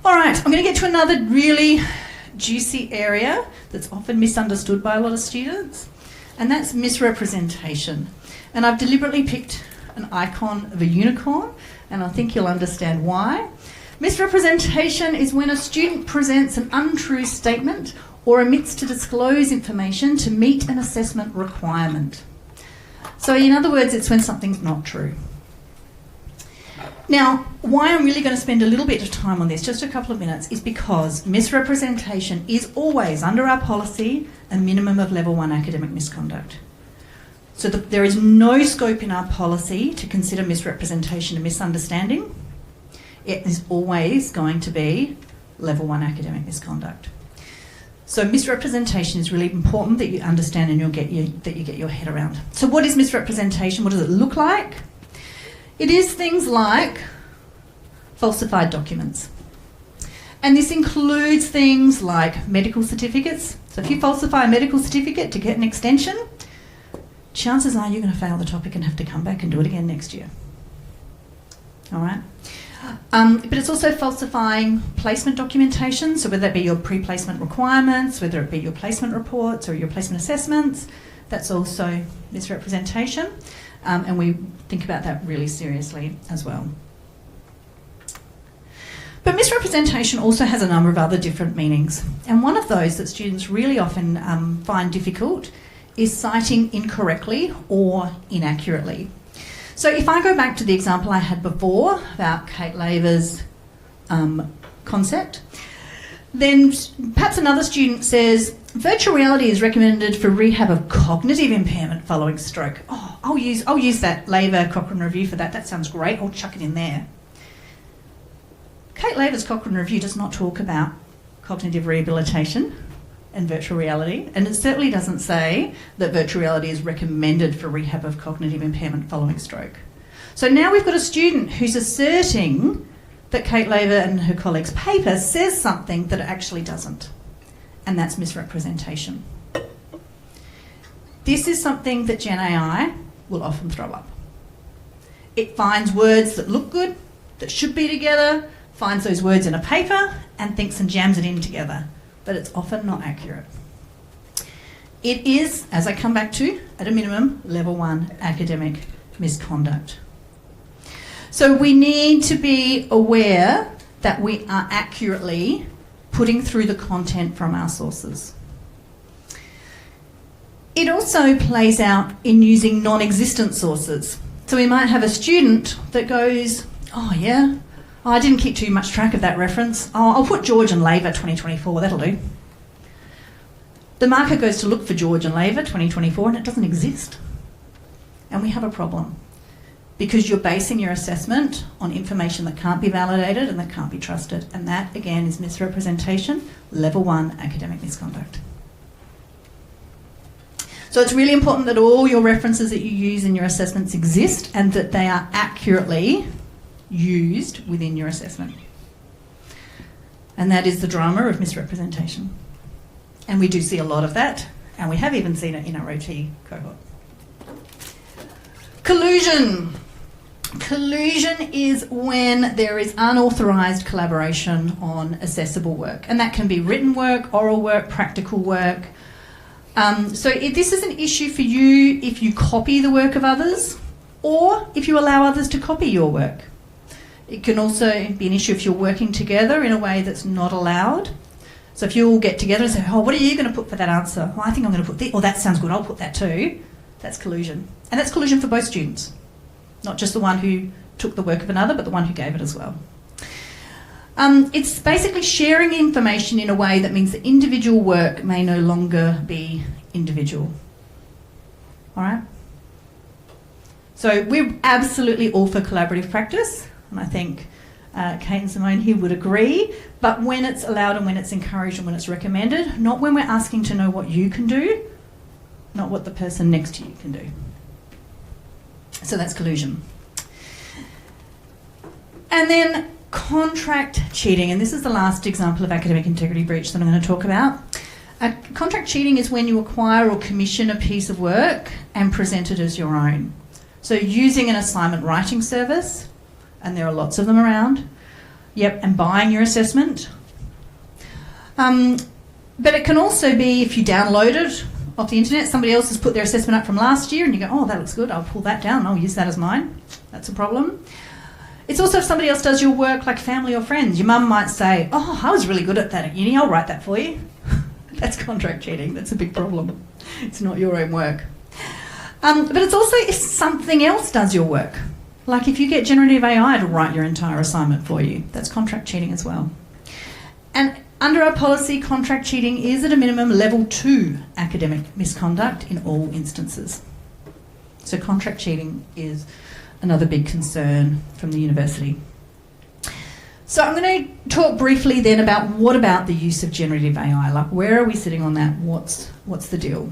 All right, I'm going to get to another really juicy area that's often misunderstood by a lot of students, and that's misrepresentation. And I've deliberately picked an icon of a unicorn, and I think you'll understand why. Misrepresentation is when a student presents an untrue statement or omits to disclose information to meet an assessment requirement. So in other words, it's when something's not true. Now, why I'm really going to spend a little bit of time on this, just a couple of minutes, is because misrepresentation is always, under our policy, a minimum of level 1 academic misconduct. So there is no scope in our policy to consider misrepresentation and misunderstanding. It is always going to be level 1 academic misconduct. So misrepresentation is really important that you understand and that you get your head around. So what is misrepresentation? What does it look like? It is things like falsified documents. And this includes things like medical certificates. So if you falsify a medical certificate to get an extension, chances are you're going to fail the topic and have to come back and do it again next year. All right? But it's also falsifying placement documentation, so whether that be your pre-placement requirements, whether it be your placement reports or your placement assessments, that's also misrepresentation. And we think about that really seriously as well. But misrepresentation also has a number of other different meanings. And one of those that students really often find difficult is citing incorrectly or inaccurately. So if I go back to the example I had before about Kate Laver's concept, then perhaps another student says, virtual reality is recommended for rehab of cognitive impairment following stroke. Oh, I'll use that Laver Cochrane review for that. That sounds great. I'll chuck it in there. Kate Laver's Cochrane review does not talk about cognitive rehabilitation and virtual reality, and it certainly doesn't say that virtual reality is recommended for rehab of cognitive impairment following stroke. So now we've got a student who's asserting that Kate Laver and her colleagues' paper says something that it actually doesn't. And that's misrepresentation. This is something that Gen AI will often throw up. It finds words that look good, that should be together, finds those words in a paper and thinks and jams it in together. But it's often not accurate. It is, as I come back to, at a minimum, level 1 academic misconduct. So we need to be aware that we are accurately putting through the content from our sources. It also plays out in using non-existent sources. So we might have a student that goes, oh yeah, I didn't keep too much track of that reference. Oh, I'll put George and Laver 2024, that'll do. The marker goes to look for George and Laver 2024 and it doesn't exist. And we have a problem because you're basing your assessment on information that can't be validated and that can't be trusted. And that, again, is misrepresentation, level 1 academic misconduct. So it's really important that all your references that you use in your assessments exist and that they are accurately used within your assessment. And that is the drama of misrepresentation. And we do see a lot of that, and we have even seen it in our OT cohort. Collusion. Collusion is when there is unauthorised collaboration on assessable work. And that can be written work, oral work, practical work. This is an issue for you if you copy the work of others or if you allow others to copy your work. It can also be an issue if you're working together in a way that's not allowed. So if you all get together and say, oh, what are you going to put for that answer? Well, I think I'm going to put this. Oh, that sounds good. I'll put that too. That's collusion. And that's collusion for both students. Not just the one who took the work of another, but the one who gave it as well. It's basically sharing information in a way that means that individual work may no longer be individual. All right? So we're absolutely all for collaborative practice, and I think Kate and Simone here would agree, but when it's allowed and when it's encouraged and when it's recommended, not when we're asking to know what you can do, not what the person next to you can do. So that's collusion. And then contract cheating, and this is the last example of academic integrity breach that I'm going to talk about. Contract cheating is when you acquire or commission a piece of work and present it as your own. So using an assignment writing service, and there are lots of them around, and buying your assessment. But it can also be if you download it off the internet, somebody else has put their assessment up from last year and you go, oh, that looks good, I'll pull that down and I'll use that as mine. That's a problem. It's also if somebody else does your work, like family or friends. Your mum might say, oh, I was really good at that at uni, I'll write that for you. That's contract cheating. That's a big problem. It's not your own work. But it's also if something else does your work. Like if you get generative AI to write your entire assignment for you, that's contract cheating as well. And under our policy, contract cheating is at a minimum level 2 academic misconduct in all instances. So contract cheating is another big concern from the university. So I'm going to talk briefly then about what about the use of generative AI? Like where are we sitting on that? What's the deal?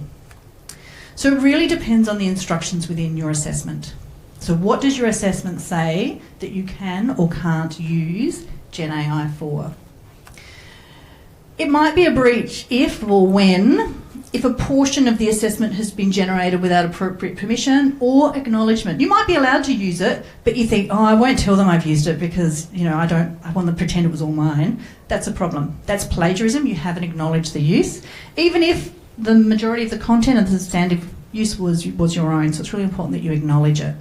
So it really depends on the instructions within your assessment. So what does your assessment say that you can or can't use Gen AI for? It might be a breach if or when if a portion of the assessment has been generated without appropriate permission or acknowledgement. You might be allowed to use it, but you think, oh, I won't tell them I've used it because, I want to pretend it was all mine. That's a problem. That's plagiarism. You haven't acknowledged the use, even if the majority of the content of the standard use was your own. So it's really important that you acknowledge it.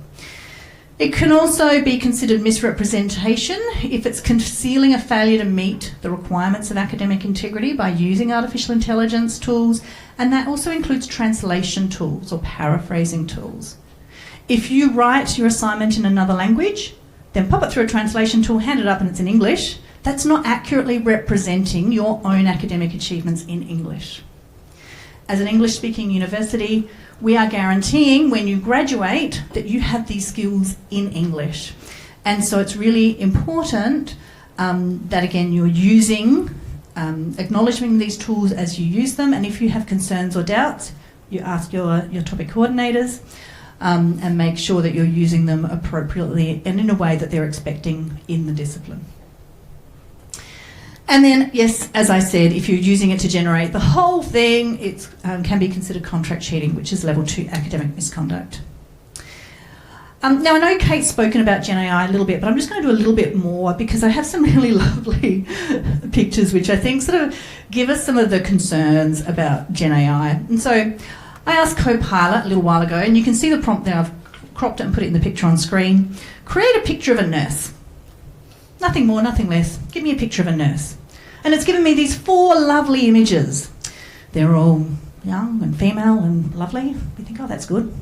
It can also be considered misrepresentation if it's concealing a failure to meet the requirements of academic integrity by using artificial intelligence tools, and that also includes translation tools or paraphrasing tools. If you write your assignment in another language, then pop it through a translation tool, hand it up and it's in English, that's not accurately representing your own academic achievements in English. As an English-speaking university, we are guaranteeing when you graduate that you have these skills in English. And so it's really important that, again, you're using, acknowledging these tools as you use them. And if you have concerns or doubts, you ask your topic coordinators and make sure that you're using them appropriately and in a way that they're expecting in the discipline. And then, yes, as I said, if you're using it to generate the whole thing, it can be considered contract cheating, which is level 2 academic misconduct. Now, I know Kate's spoken about Gen AI a little bit, but I'm just going to do a little bit more because I have some really lovely pictures which I think sort of give us some of the concerns about Gen AI. And so I asked Copilot a little while ago, and you can see the prompt there. I've cropped it and put it in the picture on screen. Create a picture of a nurse. Nothing more, nothing less. Give me a picture of a nurse. And it's given me these 4 lovely images. They're all, young and female and lovely. We think, oh, that's good.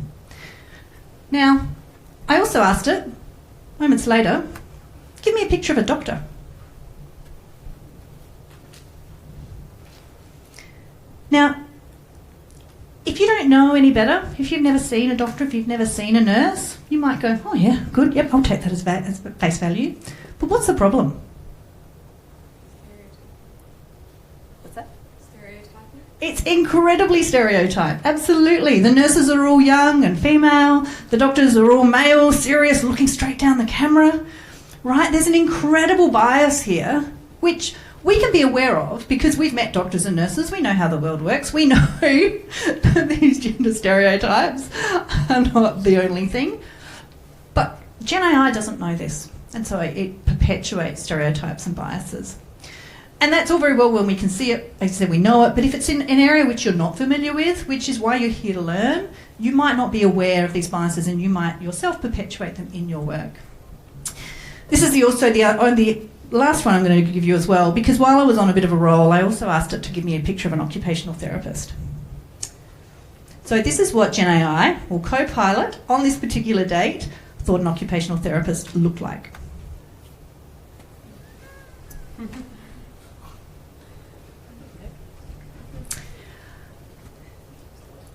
Now, I also asked it, moments later, give me a picture of a doctor. Now, if you don't know any better, if you've never seen a doctor, if you've never seen a nurse, you might go, oh yeah, good, yep, I'll take that as face value. But what's the problem? What's that? Stereotyping? It's incredibly stereotyped, absolutely. The nurses are all young and female, the doctors are all male, serious, looking straight down the camera, right? There's an incredible bias here, which we can be aware of because we've met doctors and nurses. We know how the world works. We know that these gender stereotypes are not the only thing. But Gen AI doesn't know this, and so it perpetuates stereotypes and biases. And that's all very well when we can see it, like I said, we know it, but if it's in an area which you're not familiar with, which is why you're here to learn, you might not be aware of these biases and you might yourself perpetuate them in your work. This is also the last one I'm going to give you as well, because while I was on a bit of a roll, I also asked it to give me a picture of an occupational therapist. So this is what Gen AI, or Copilot, on this particular date, thought an occupational therapist looked like.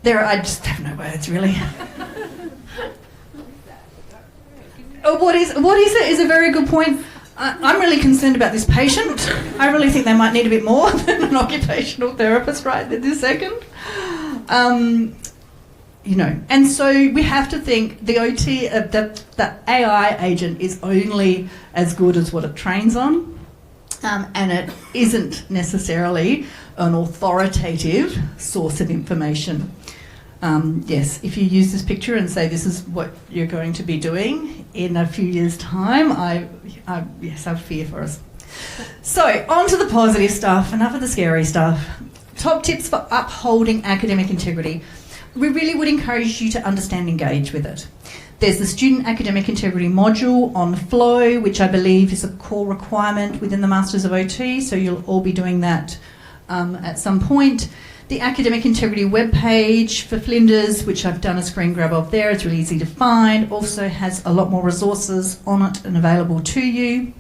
I just have no words, really. What is it is a very good point. I'm really concerned about this patient. I really think they might need a bit more than an occupational therapist right this second. And so we have to think the OT, the AI agent is only as good as what it trains on, and it isn't necessarily an authoritative source of information. Yes, if you use this picture and say this is what you're going to be doing in a few years' time, I fear for us. So, on to the positive stuff, enough of the scary stuff. Top tips for upholding academic integrity. We really would encourage you to understand and engage with it. There's the Student Academic Integrity module on Flow, which I believe is a core requirement within the Masters of OT, so you'll all be doing that at some point. The Academic Integrity webpage for Flinders, which I've done a screen grab of there, it's really easy to find, also has a lot more resources on it and available to you.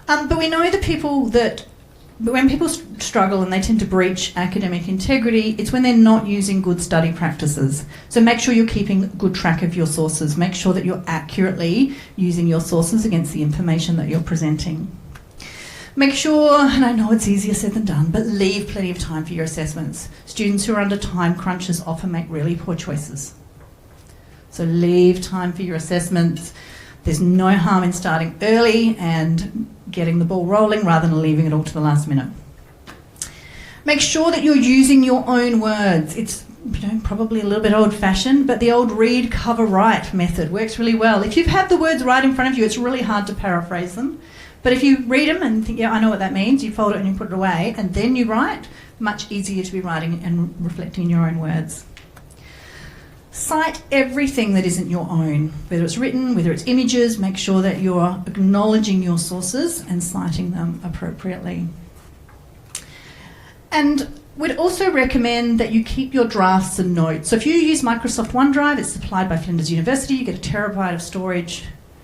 But we know when people struggle and they tend to breach academic integrity, it's when they're not using good study practices. So make sure you're keeping good track of your sources. Make sure that you're accurately using your sources against the information that you're presenting. Make sure, and I know it's easier said than done, but leave plenty of time for your assessments. Students who are under time crunches often make really poor choices. So leave time for your assessments. There's no harm in starting early and getting the ball rolling rather than leaving it all to the last minute. Make sure that you're using your own words. It's probably a little bit old-fashioned, but the old read, cover, write method works really well. If you have the words right in front of you, it's really hard to paraphrase them. But if you read them and think, yeah, I know what that means, you fold it and you put it away, and then you write, much easier to be writing and reflecting in your own words. Cite everything that isn't your own, whether it's written, whether it's images, make sure that you're acknowledging your sources and citing them appropriately. And we'd also recommend that you keep your drafts and notes. So if you use Microsoft OneDrive, it's supplied by Flinders University, you get a terabyte of storage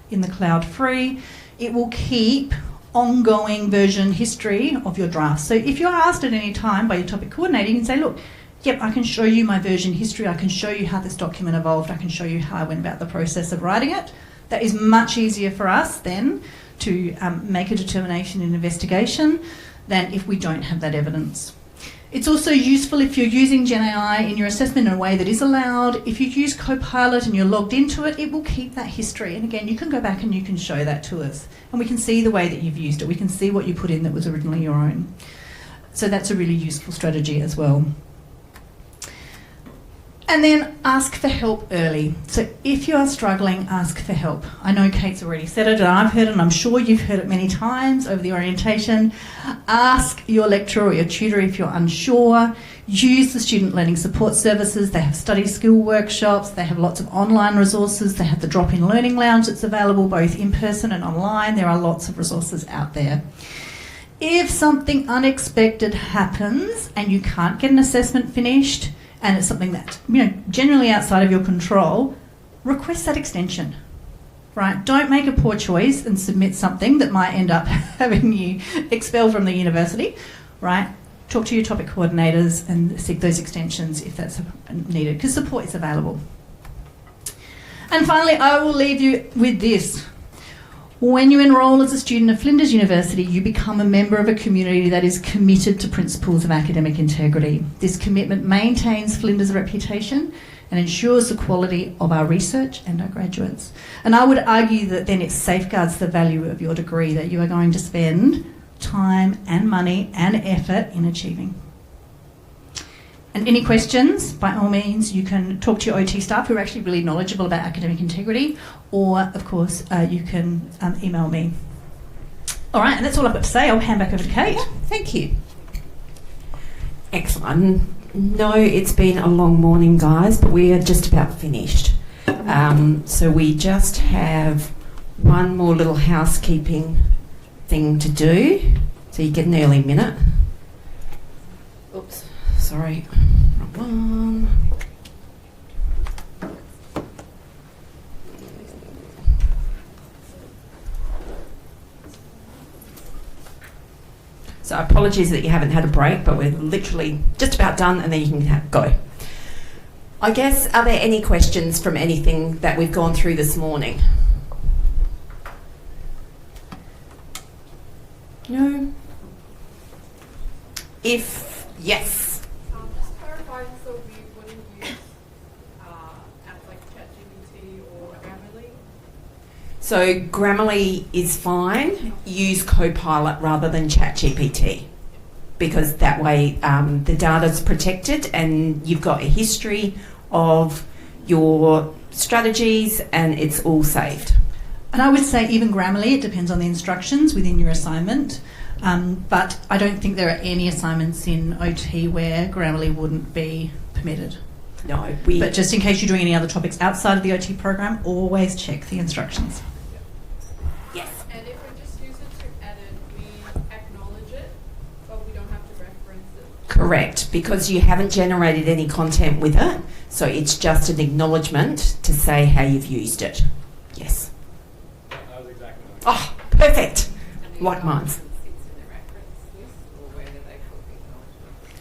in the cloud free. It will keep ongoing version history of your drafts. So if you're asked at any time by your topic coordinator, you can say, look, yep, I can show you my version history, I can show you how this document evolved, I can show you how I went about the process of writing it. That is much easier for us then to make a determination in investigation than if we don't have that evidence. It's also useful if you're using Gen AI in your assessment in a way that is allowed. If you use Copilot and you're logged into it, it will keep that history. And again, you can go back and you can show that to us. And we can see the way that you've used it. We can see what you put in that was originally your own. So that's a really useful strategy as well. And then ask for help early. So if you are struggling, ask for help. I know Kate's already said it and I've heard it and I'm sure you've heard it many times over the orientation. Ask your lecturer or your tutor if you're unsure. Use the student learning support services. They have study skill workshops. They have lots of online resources. They have the drop-in learning lounge that's available both in person and online. There are lots of resources out there. If something unexpected happens and you can't get an assessment finished, and it's something that's generally outside of your control, request that extension. Right? Don't make a poor choice and submit something that might end up having you expelled from the university. Right? Talk to your topic coordinators and seek those extensions if that's needed, because support is available. And finally, I will leave you with this. When you enrol as a student at Flinders University, you become a member of a community that is committed to principles of academic integrity. This commitment maintains Flinders' reputation and ensures the quality of our research and our graduates. And I would argue that then it safeguards the value of your degree that you are going to spend time and money and effort in achieving. And any questions, by all means, you can talk to your OT staff who are actually really knowledgeable about academic integrity, or, of course, you can email me. All right, and that's all I've got to say. I'll hand back over to Kate. Thank you. Excellent. No, it's been a long morning, guys, but we are just about finished. So we just have one more little housekeeping thing to do. So you get an early minute. Oops. Sorry, wrong one. So apologies that you haven't had a break, but we're literally just about done and then you can go. I guess, are there any questions from anything that we've gone through this morning? No? Yes. Just clarifying, so we wouldn't use apps like ChatGPT or Grammarly? So Grammarly is fine. Use Copilot rather than ChatGPT, because that way the data's protected and you've got a history of your strategies and it's all saved. And I would say even Grammarly, it depends on the instructions within your assignment. But I don't think there are any assignments in OT where Grammarly wouldn't be permitted. No, But just in case you're doing any other topics outside of the OT program, always check the instructions. Yes. And if we just use it to edit, we acknowledge it, but we don't have to reference it. Correct, because you haven't generated any content with it, so it's just an acknowledgement to say how you've used it. Yes. That was exactly what Oh, perfect. Like mine.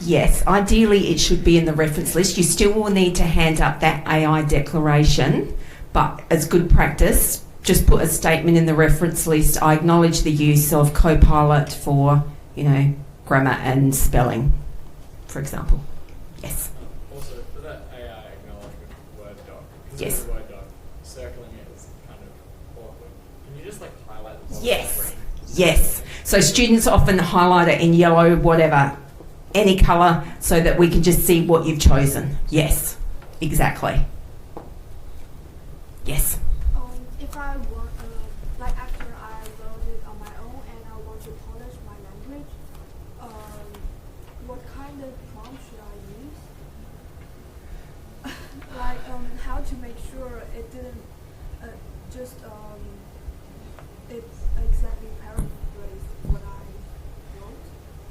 Yes, ideally it should be in the reference list. You still will need to hand up that AI declaration, but as good practice, just put a statement in the reference list. I acknowledge the use of Copilot for, grammar and spelling, for example. Yes. Also, for that AI acknowledgement Word doc, because Yes. it's a Word doc, circling it is kind of awkward. Can you just highlight the bottom Yes. of the screen? Yes. So students often highlight it in yellow, whatever, any colour, so that we can just see what you've chosen. Yes, exactly. Yes. If I want, after I wrote it on my own and I want to polish my language, what kind of prompt should I use? How to make sure it didn't it's exactly paraphrase what I wrote?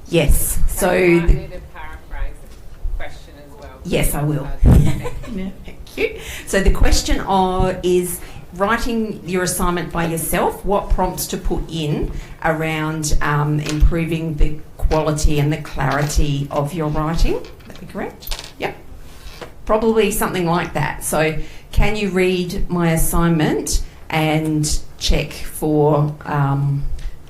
Yes. So. You might need to paraphrase the question as well. Yes, I will. Yeah. Thank you. So the question is writing your assignment by yourself, what prompts to put in around improving the quality and the clarity of your writing. That be correct? Yep. Probably something like that. So can you read my assignment and check for...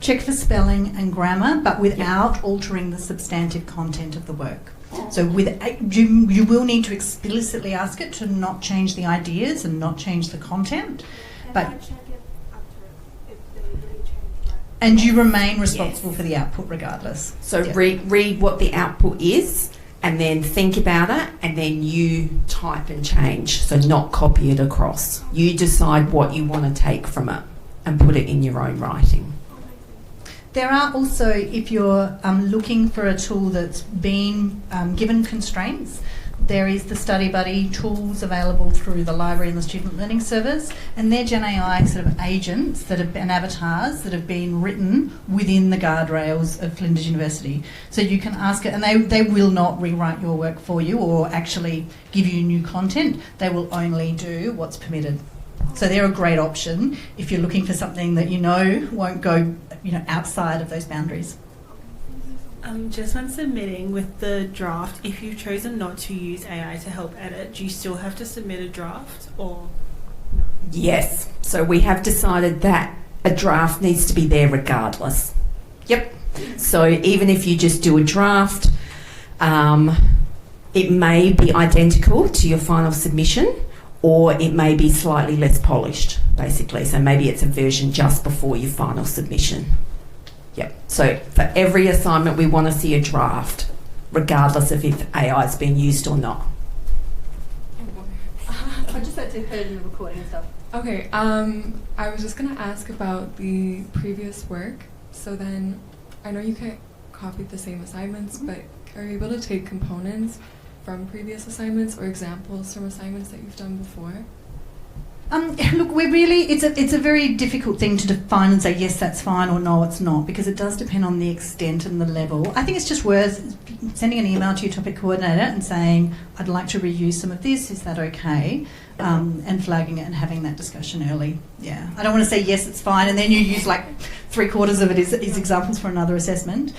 Check for spelling and grammar, but without altering the substantive content of the work. So you will need to explicitly ask it to not change the ideas and not change the content. And But I check it after if they really change that. and you remain responsible for the output regardless. So Yeah. read what the output is and then think about it and then you type and change. So not copy it across. You decide what you want to take from it and put it in your own writing. There are also, if you're looking for a tool that's been given constraints, There is the Study Buddy tools available through the library and the Student Learning Service, and they're Gen AI sort of agents that have been avatars that have been written within the guardrails of Flinders University. So you can ask it, and they will not rewrite your work for you or actually give you new content. They will only do what's permitted. So they're a great option if you're looking for something that you know won't go, outside of those boundaries. Just when submitting with the draft, if you've chosen not to use AI to help edit, do you still have to submit a draft or no? Yes. So we have decided that a draft needs to be there regardless. Yep. So even if you just do a draft, it may be identical to your final submission, or it may be slightly less polished, basically. So maybe it's a version just before your final submission. Yep. So for every assignment, we want to see a draft, regardless of if AI is being used or not. I just had to heard in the recording and stuff. Okay. I was just gonna ask about the previous work. So then, I know you can't copy the same assignments, but are you able to take components from previous assignments or examples from assignments that you've done before? Look, it's a very difficult thing to define and say, yes, that's fine, or no, it's not, because it does depend on the extent and the level. I think it's just worth sending an email to your topic coordinator and saying, I'd like to reuse some of this, is that okay? And flagging it and having that discussion early. Yeah. I don't want to say, yes, it's fine, and then you use like 3/4 of it as examples for another assessment.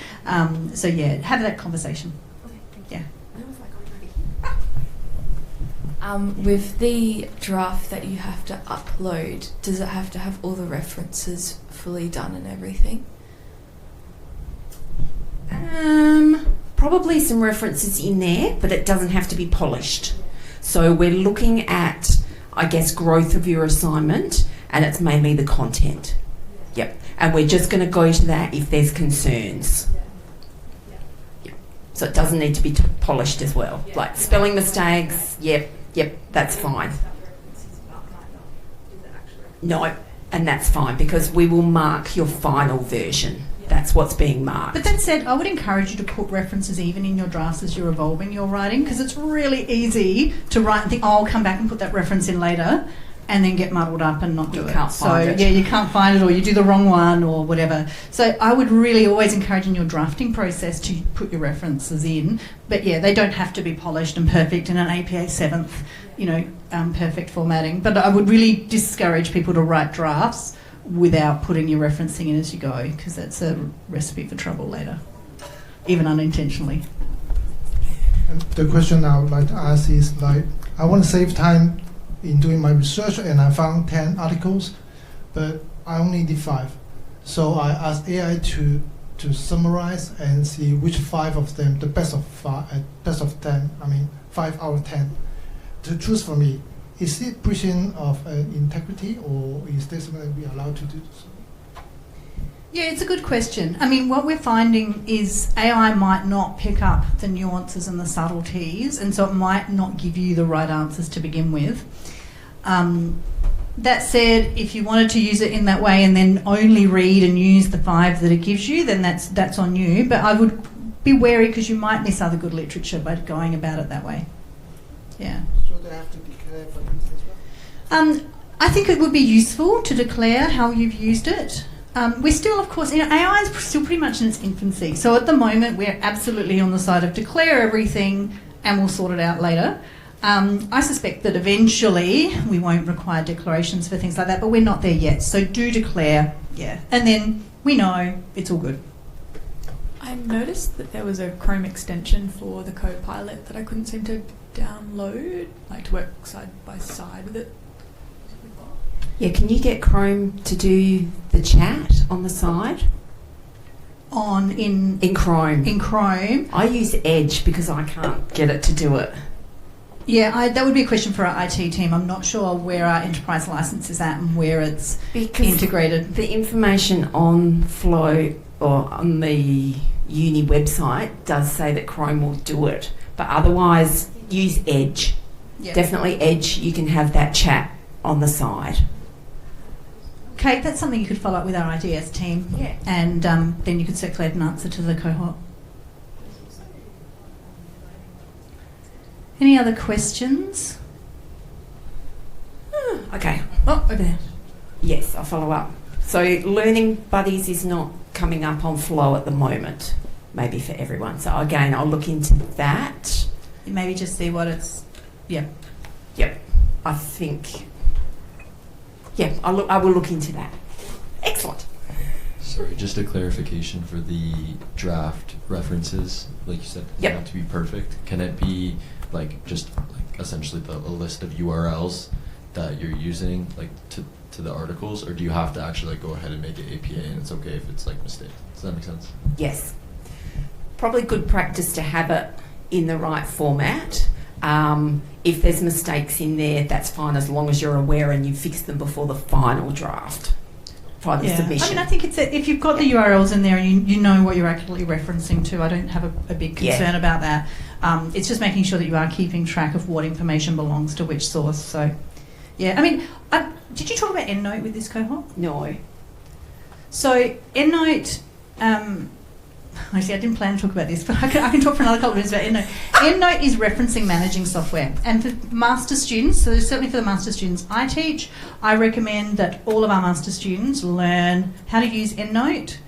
So yeah, have that conversation. Yeah. With the draft that you have to upload, does it have to have all the references fully done and everything? Probably some references in there, but it doesn't have to be polished. So we're looking at, I guess, growth of your assignment, and it's mainly the content. Yep. And we're just going to go to that if there's concerns. Yep. So it doesn't need to be polished as well. Like spelling mistakes, yep, that's fine. No, and that's fine because we will mark your final version. That's what's being marked. But that said, I would encourage you to put references even in your drafts as you're evolving your writing, because it's really easy to write and think, I'll come back and put that reference in later, and then get muddled up and not do it. You can't find it. Yeah, you can't find it, or you do the wrong one or whatever. So I would really always encourage in your drafting process to put your references in. But yeah, they don't have to be polished and perfect in an APA 7th, perfect formatting. But I would really discourage people to write drafts without putting your referencing in as you go, because that's a recipe for trouble later, even unintentionally. And the question I would like to ask is, like, I want to save time in doing my research, and I found 10 articles, but I only did 5. So I asked AI to summarize and see which 5 of them, the best of 10, 5 out of 10, to choose for me. Is it breaching of integrity, or is there something that we are allowed to do? Yeah, it's a good question. What we're finding is AI might not pick up the nuances and the subtleties, and so it might not give you the right answers to begin with. That said, if you wanted to use it in that way and then only read and use the 5 that it gives you, then that's on you. But I would be wary, because you might miss other good literature by going about it that way. Yeah. So they have to declare for use as well? I think it would be useful to declare how you've used it. We're still, of course, AI is still pretty much in its infancy. So at the moment, we're absolutely on the side of declare everything and we'll sort it out later. I suspect that eventually we won't require declarations for things like that, but we're not there yet. So do declare, yeah. And then we know it's all good. I noticed that there was a Chrome extension for the Copilot that I couldn't seem to download, like to work side by side with it. Yeah, can you get Chrome to do the chat on the side? In Chrome. In Chrome. I use Edge because I can't get it to do it. Yeah, that would be a question for our IT team. I'm not sure where our enterprise license is at and where it's integrated. The information on Flow or on the uni website does say that Chrome will do it, but otherwise use Edge. Yep. Definitely Edge. You can have that chat on the side. Kate, that's something you could follow up with our ITS team. Yeah. And then you could circulate an answer to the cohort. Any other questions? Okay. Oh, over there. Yes, I'll follow up. So Learning Buddies is not coming up on Flow at the moment, maybe for everyone. So again, I'll look into that. Maybe just see what it's. Yeah. Yep. I think. Yeah, I will look into that. Excellent. Sorry, just a clarification for the draft references. Like you said, they have to be perfect. Can it be like just like essentially a list of URLs that you're using like to the articles, or do you have to actually like go ahead and make it APA and it's okay if it's like mistakes? Does that make sense? Yes. Probably good practice to have it in the right format. If there's mistakes in there, that's fine as long as you're aware and you fix them before the final draft, final submission. I mean, I think it's if you've got the URLs in there and you know what you're actually referencing to, I don't have a big concern about that. It's just making sure that you are keeping track of what information belongs to which source. So, yeah, I mean, did you talk about EndNote with this cohort? No. So EndNote, actually I didn't plan to talk about this, but I can talk for another couple of minutes about EndNote. EndNote is referencing managing software. And for master students, so certainly for the master students I teach, I recommend that all of our master students learn how to use EndNote.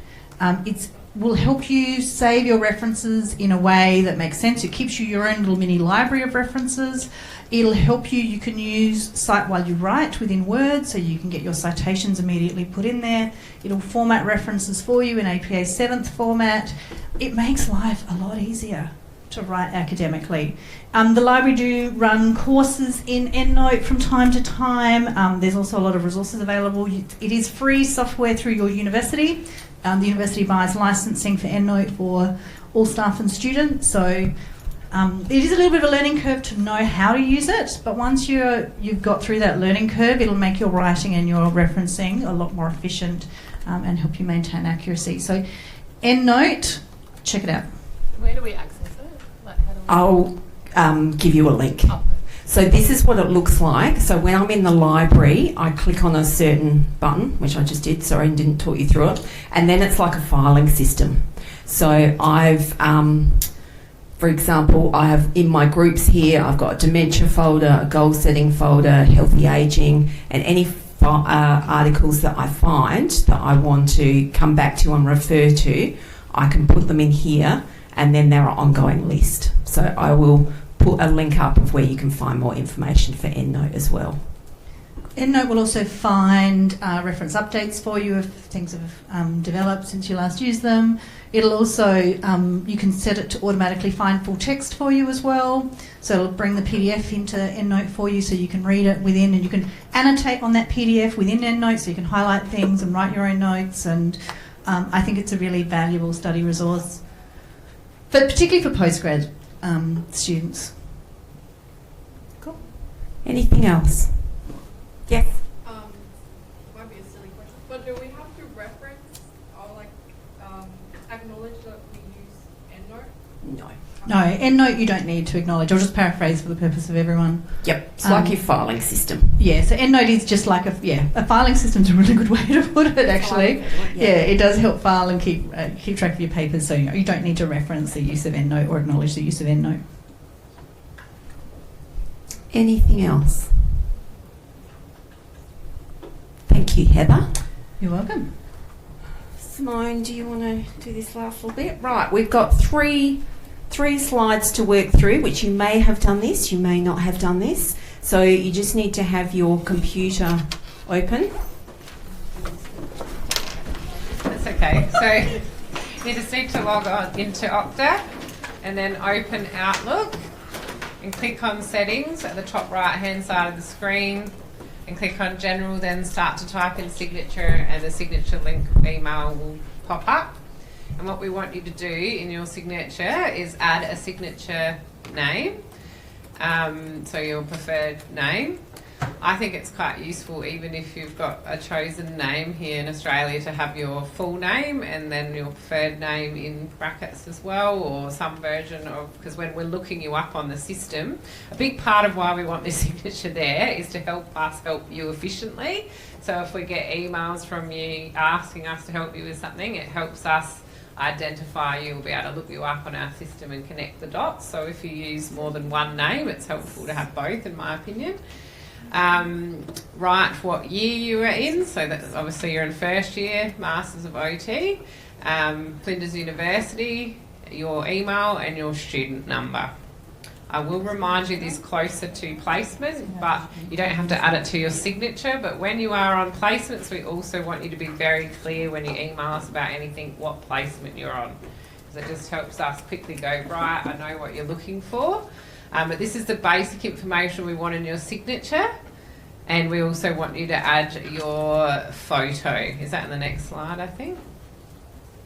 It will help you save your references in a way that makes sense. It keeps you your own little mini library of references. It'll help you can use Cite While You Write within Word, so you can get your citations immediately put in there. It'll format references for you in APA 7th format. It makes life a lot easier to write academically. The library do run courses in EndNote from time to time. There's also a lot of resources available. It is free software through your university. The university buys licensing for EndNote for all staff and students, so it is a little bit of a learning curve to know how to use it, but once you've got through that learning curve, it'll make your writing and your referencing a lot more efficient and help you maintain accuracy. So EndNote, check it out. Where do we access it? Like, how do we I'll give you a link. So this is what it looks like. So when I'm in the library, I click on a certain button, which I just did, sorry, and didn't talk you through it, and then it's like a filing system. So I've for example, I have in my groups here, I've got a dementia folder, a goal setting folder, healthy aging, and any articles that I find that I want to come back to and refer to, I can put them in here, and then they're an ongoing list. So I will put a link up of where you can find more information for EndNote as well. EndNote will also find reference updates for you if things have developed since you last used them. It'll also, you can set it to automatically find full text for you as well. So it'll bring the PDF into EndNote for you so you can read it within, and you can annotate on that PDF within EndNote so you can highlight things and write your own notes. And I think it's a really valuable study resource, but particularly for postgrad students. Cool. Anything else? Yes. Might be a silly question, but do we have to reference or like acknowledge that we use EndNote? No. No, EndNote you don't need to acknowledge. I'll just paraphrase for the purpose of everyone. Yep, it's like your filing system. Yeah, so EndNote is just like a filing system's a really good way to put it, actually. Yeah, it does help file and keep track of your papers, so you don't need to reference the use of EndNote or acknowledge the use of EndNote. Anything else? Thank you, Heather. You're welcome. Simone, do you want to do this last little bit? Right, we've got three slides to work through, which you may have done this, you may not have done this. So you just need to have your computer open. That's okay. So you just need to log on into Okta and then open Outlook and click on Settings at the top right hand side of the screen and click on General, then start to type in signature, and the signature link email will pop up. And what we want you to do in your signature is add a signature name, so your preferred name. I think it's quite useful, even if you've got a chosen name here in Australia, to have your full name and then your preferred name in brackets as well, or some version of, because when we're looking you up on the system, a big part of why we want this signature there is to help us help you efficiently. So if we get emails from you asking us to help you with something, it helps us identify you, we'll be able to look you up on our system and connect the dots. So if you use more than one name, it's helpful to have both, in my opinion. Write what year you were in, so that obviously you're in first year, Masters of OT, Flinders University, your email and your student number. I will remind you this closer to placement, but you don't have to add it to your signature. But when you are on placements, we also want you to be very clear when you email us about anything, what placement you're on. Because it just helps us quickly go, right, I know what you're looking for. But this is the basic information we want in your signature. And we also want you to add your photo. Is that in the next slide, I think?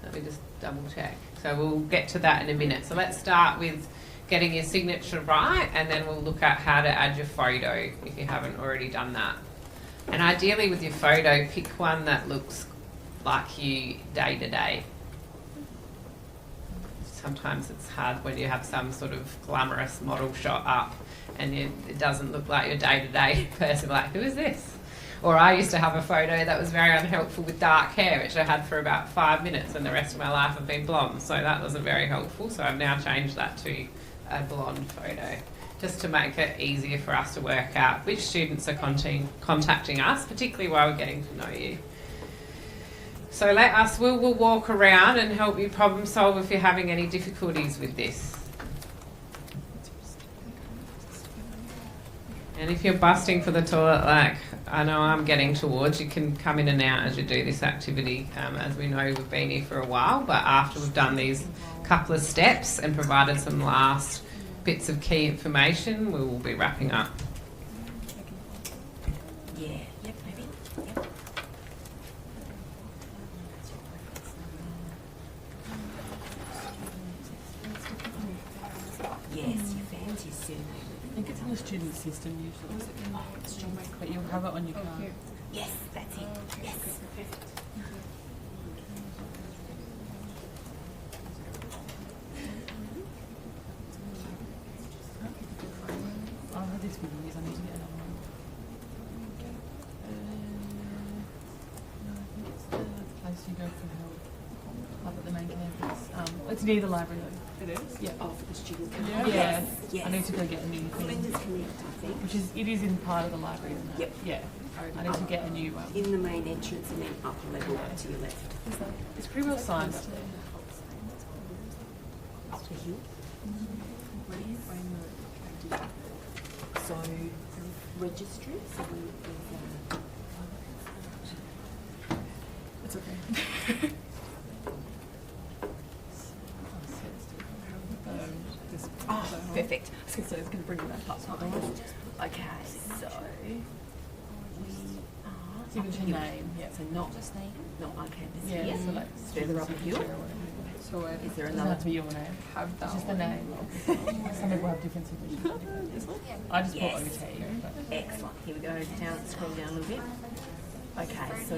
Let me just double check. So we'll get to that in a minute. So let's start with getting your signature right, and then we'll look at how to add your photo if you haven't already done that. And ideally with your photo, pick one that looks like you day to day. Sometimes it's hard when you have some sort of glamorous model shot up and it doesn't look like your day to day person, like, who is this? Or I used to have a photo that was very unhelpful with dark hair, which I had for about 5 minutes, and the rest of my life I've been blonde, so that wasn't very helpful. So I've now changed that to a blonde photo, just to make it easier for us to work out which students are contacting us, particularly while we're getting to know you. So we'll walk around and help you problem solve if you're having any difficulties with this. And if you're busting for the toilet, like I know I'm getting towards, you can come in and out as you do this activity. As we know, we've been here for a while, but after we've done these couple of steps and provided some last bits of key information, we will be wrapping up. Yeah, yep, maybe. Yep. Yes, your fans, your surname. I think it's on the student system usually. But you'll have it on your card. Yes, that's it. Yes. I'll have this with you because I need to get another one. No, I think it's the place you go for help up at the main campus. It's near the library though. It is? Yeah. Oh, for the student Yeah. card. Yeah. Yes. I need to go get a new thing. Flinders Connect, I think. Which is, it is in part of the library, isn't it? Yep. Yeah. I need to get a new one. In the main entrance and then upper level to your left. It's pretty well signed up. Up the hill. So, registry. So It's okay. Oh, perfect. I was going to say it's going to bring you that up. Okay, so Signature name, yeah. So not on campus Yeah, here. so like Further up the hill. So Is there it doesn't another? have to be your name. It's just the name. Some people have different signatures. I just bought OT. But Excellent. Here we go. Down, scroll down a little bit. Okay, so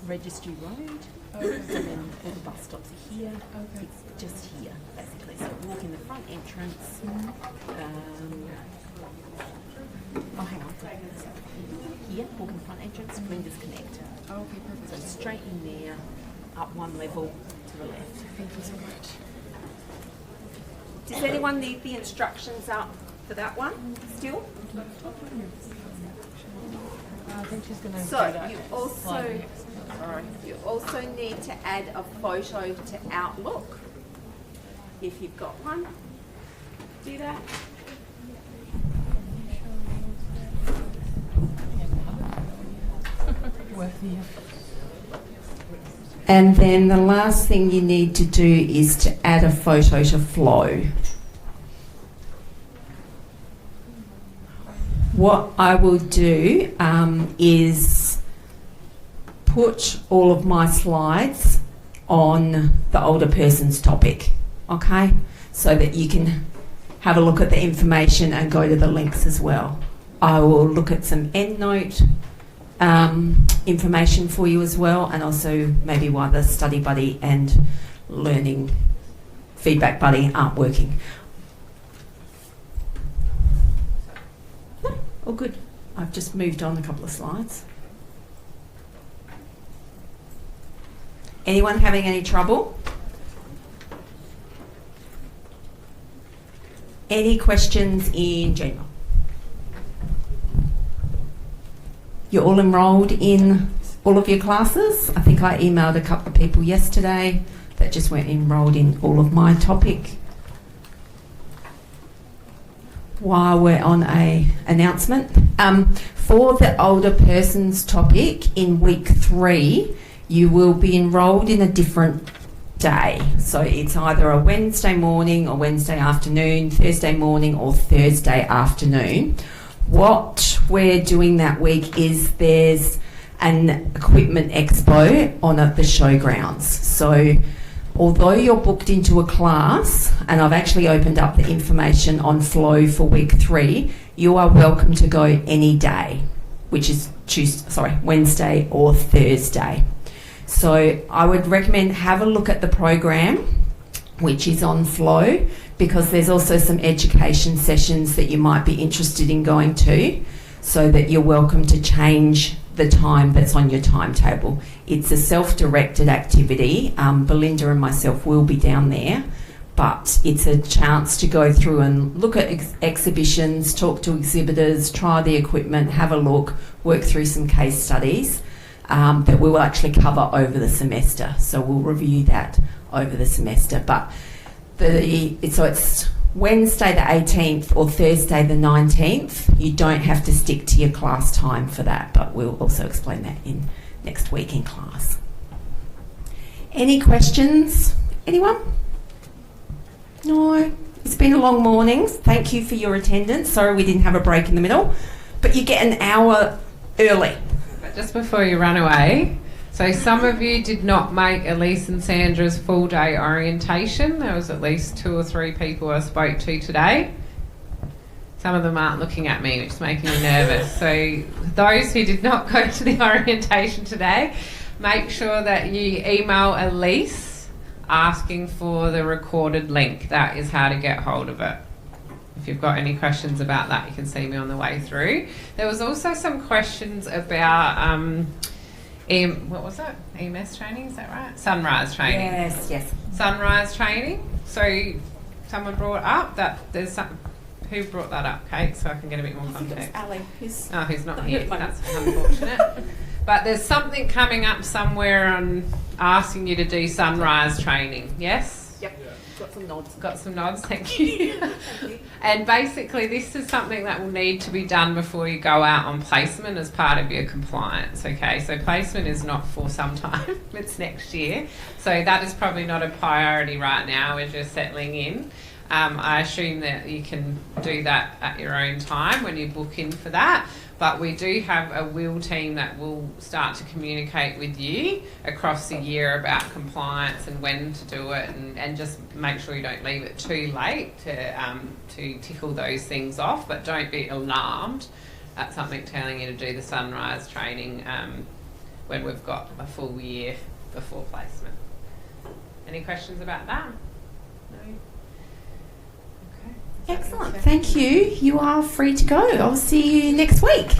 Registry Road. So then all the bus stops are here. It's just here, basically. So walk in the front entrance. Oh, hang on. Here, walk in the front entrance, Flinders Connect. Oh, okay, perfect. So straight in there, up one level to the left. Thank you so much. Does anyone need the instructions up for that one still? I think she's going to So do that. you also, you also need to add a photo to Outlook. If you've got one, do that. And then the last thing you need to do is to add a photo to Flow. What I will do is put all of my slides on the older person's topic, okay? So that you can have a look at the information and go to the links as well. I will look at some EndNote information for you as well, and also maybe why the Study Buddy and Learning Feedback Buddy aren't working. Oh, good. I've just moved on a couple of slides. Anyone having any trouble? Any questions in general? You're all enrolled in all of your classes. I think I emailed a couple of people yesterday that just weren't enrolled in all of my topic. While we're on a announcement, for the older persons topic in week 3, you will be enrolled in a different day. So it's either a Wednesday morning or Wednesday afternoon, Thursday morning or Thursday afternoon. What we're doing that week is there's an equipment expo on at the showgrounds. So although you're booked into a class, and I've actually opened up the information on Flow for week 3, you are welcome to go any day, which is Wednesday or Thursday. So I would recommend have a look at the program, which is on Flow, because there's also some education sessions that you might be interested in going to, so that you're welcome to change the time that's on your timetable. It's a self-directed activity. Belinda and myself will be down there, but it's a chance to go through and look at exhibitions, talk to exhibitors, try the equipment, have a look, work through some case studies that we will actually cover over the semester. So we'll review that over the semester. But it's Wednesday the 18th or Thursday the 19th. You don't have to stick to your class time for that, but we'll also explain that in next week in class. Any questions? Anyone? No? It's been a long morning. Thank you for your attendance. Sorry we didn't have a break in the middle, but you get an hour early. But just before you run away, so some of you did not make Elise and Sandra's full day orientation. There was at least 2 or 3 people I spoke to today. Some of them aren't looking at me, which is making me nervous. So those who did not go to the orientation today, make sure that you email Elise asking for the recorded link. That is how to get hold of it. If you've got any questions about that, you can see me on the way through. There was also some questions about what was it? EMS training, is that right? Sunrise training. Yes. Sunrise training. So someone brought up that there's some... Who brought that up, Kate, so I can get a bit more context? Ali, who's not here. That's unfortunate. But there's something coming up somewhere on asking you to do sunrise training, yes? Yep. Yeah. Got some nods, thank you. Thank you. And basically this is something that will need to be done before you go out on placement as part of your compliance, okay? So placement is not for some time, it's next year. So that is probably not a priority right now as you're settling in. I assume that you can do that at your own time when you book in for that. But we do have a will team that will start to communicate with you across the year about compliance and when to do it, and just make sure you don't leave it too late to tickle those things off. But don't be alarmed at something telling you to do the sunrise training when we've got a full year before placement. Any questions about that? No? Okay. Excellent. Thank you. You are free to go. I'll see you next week.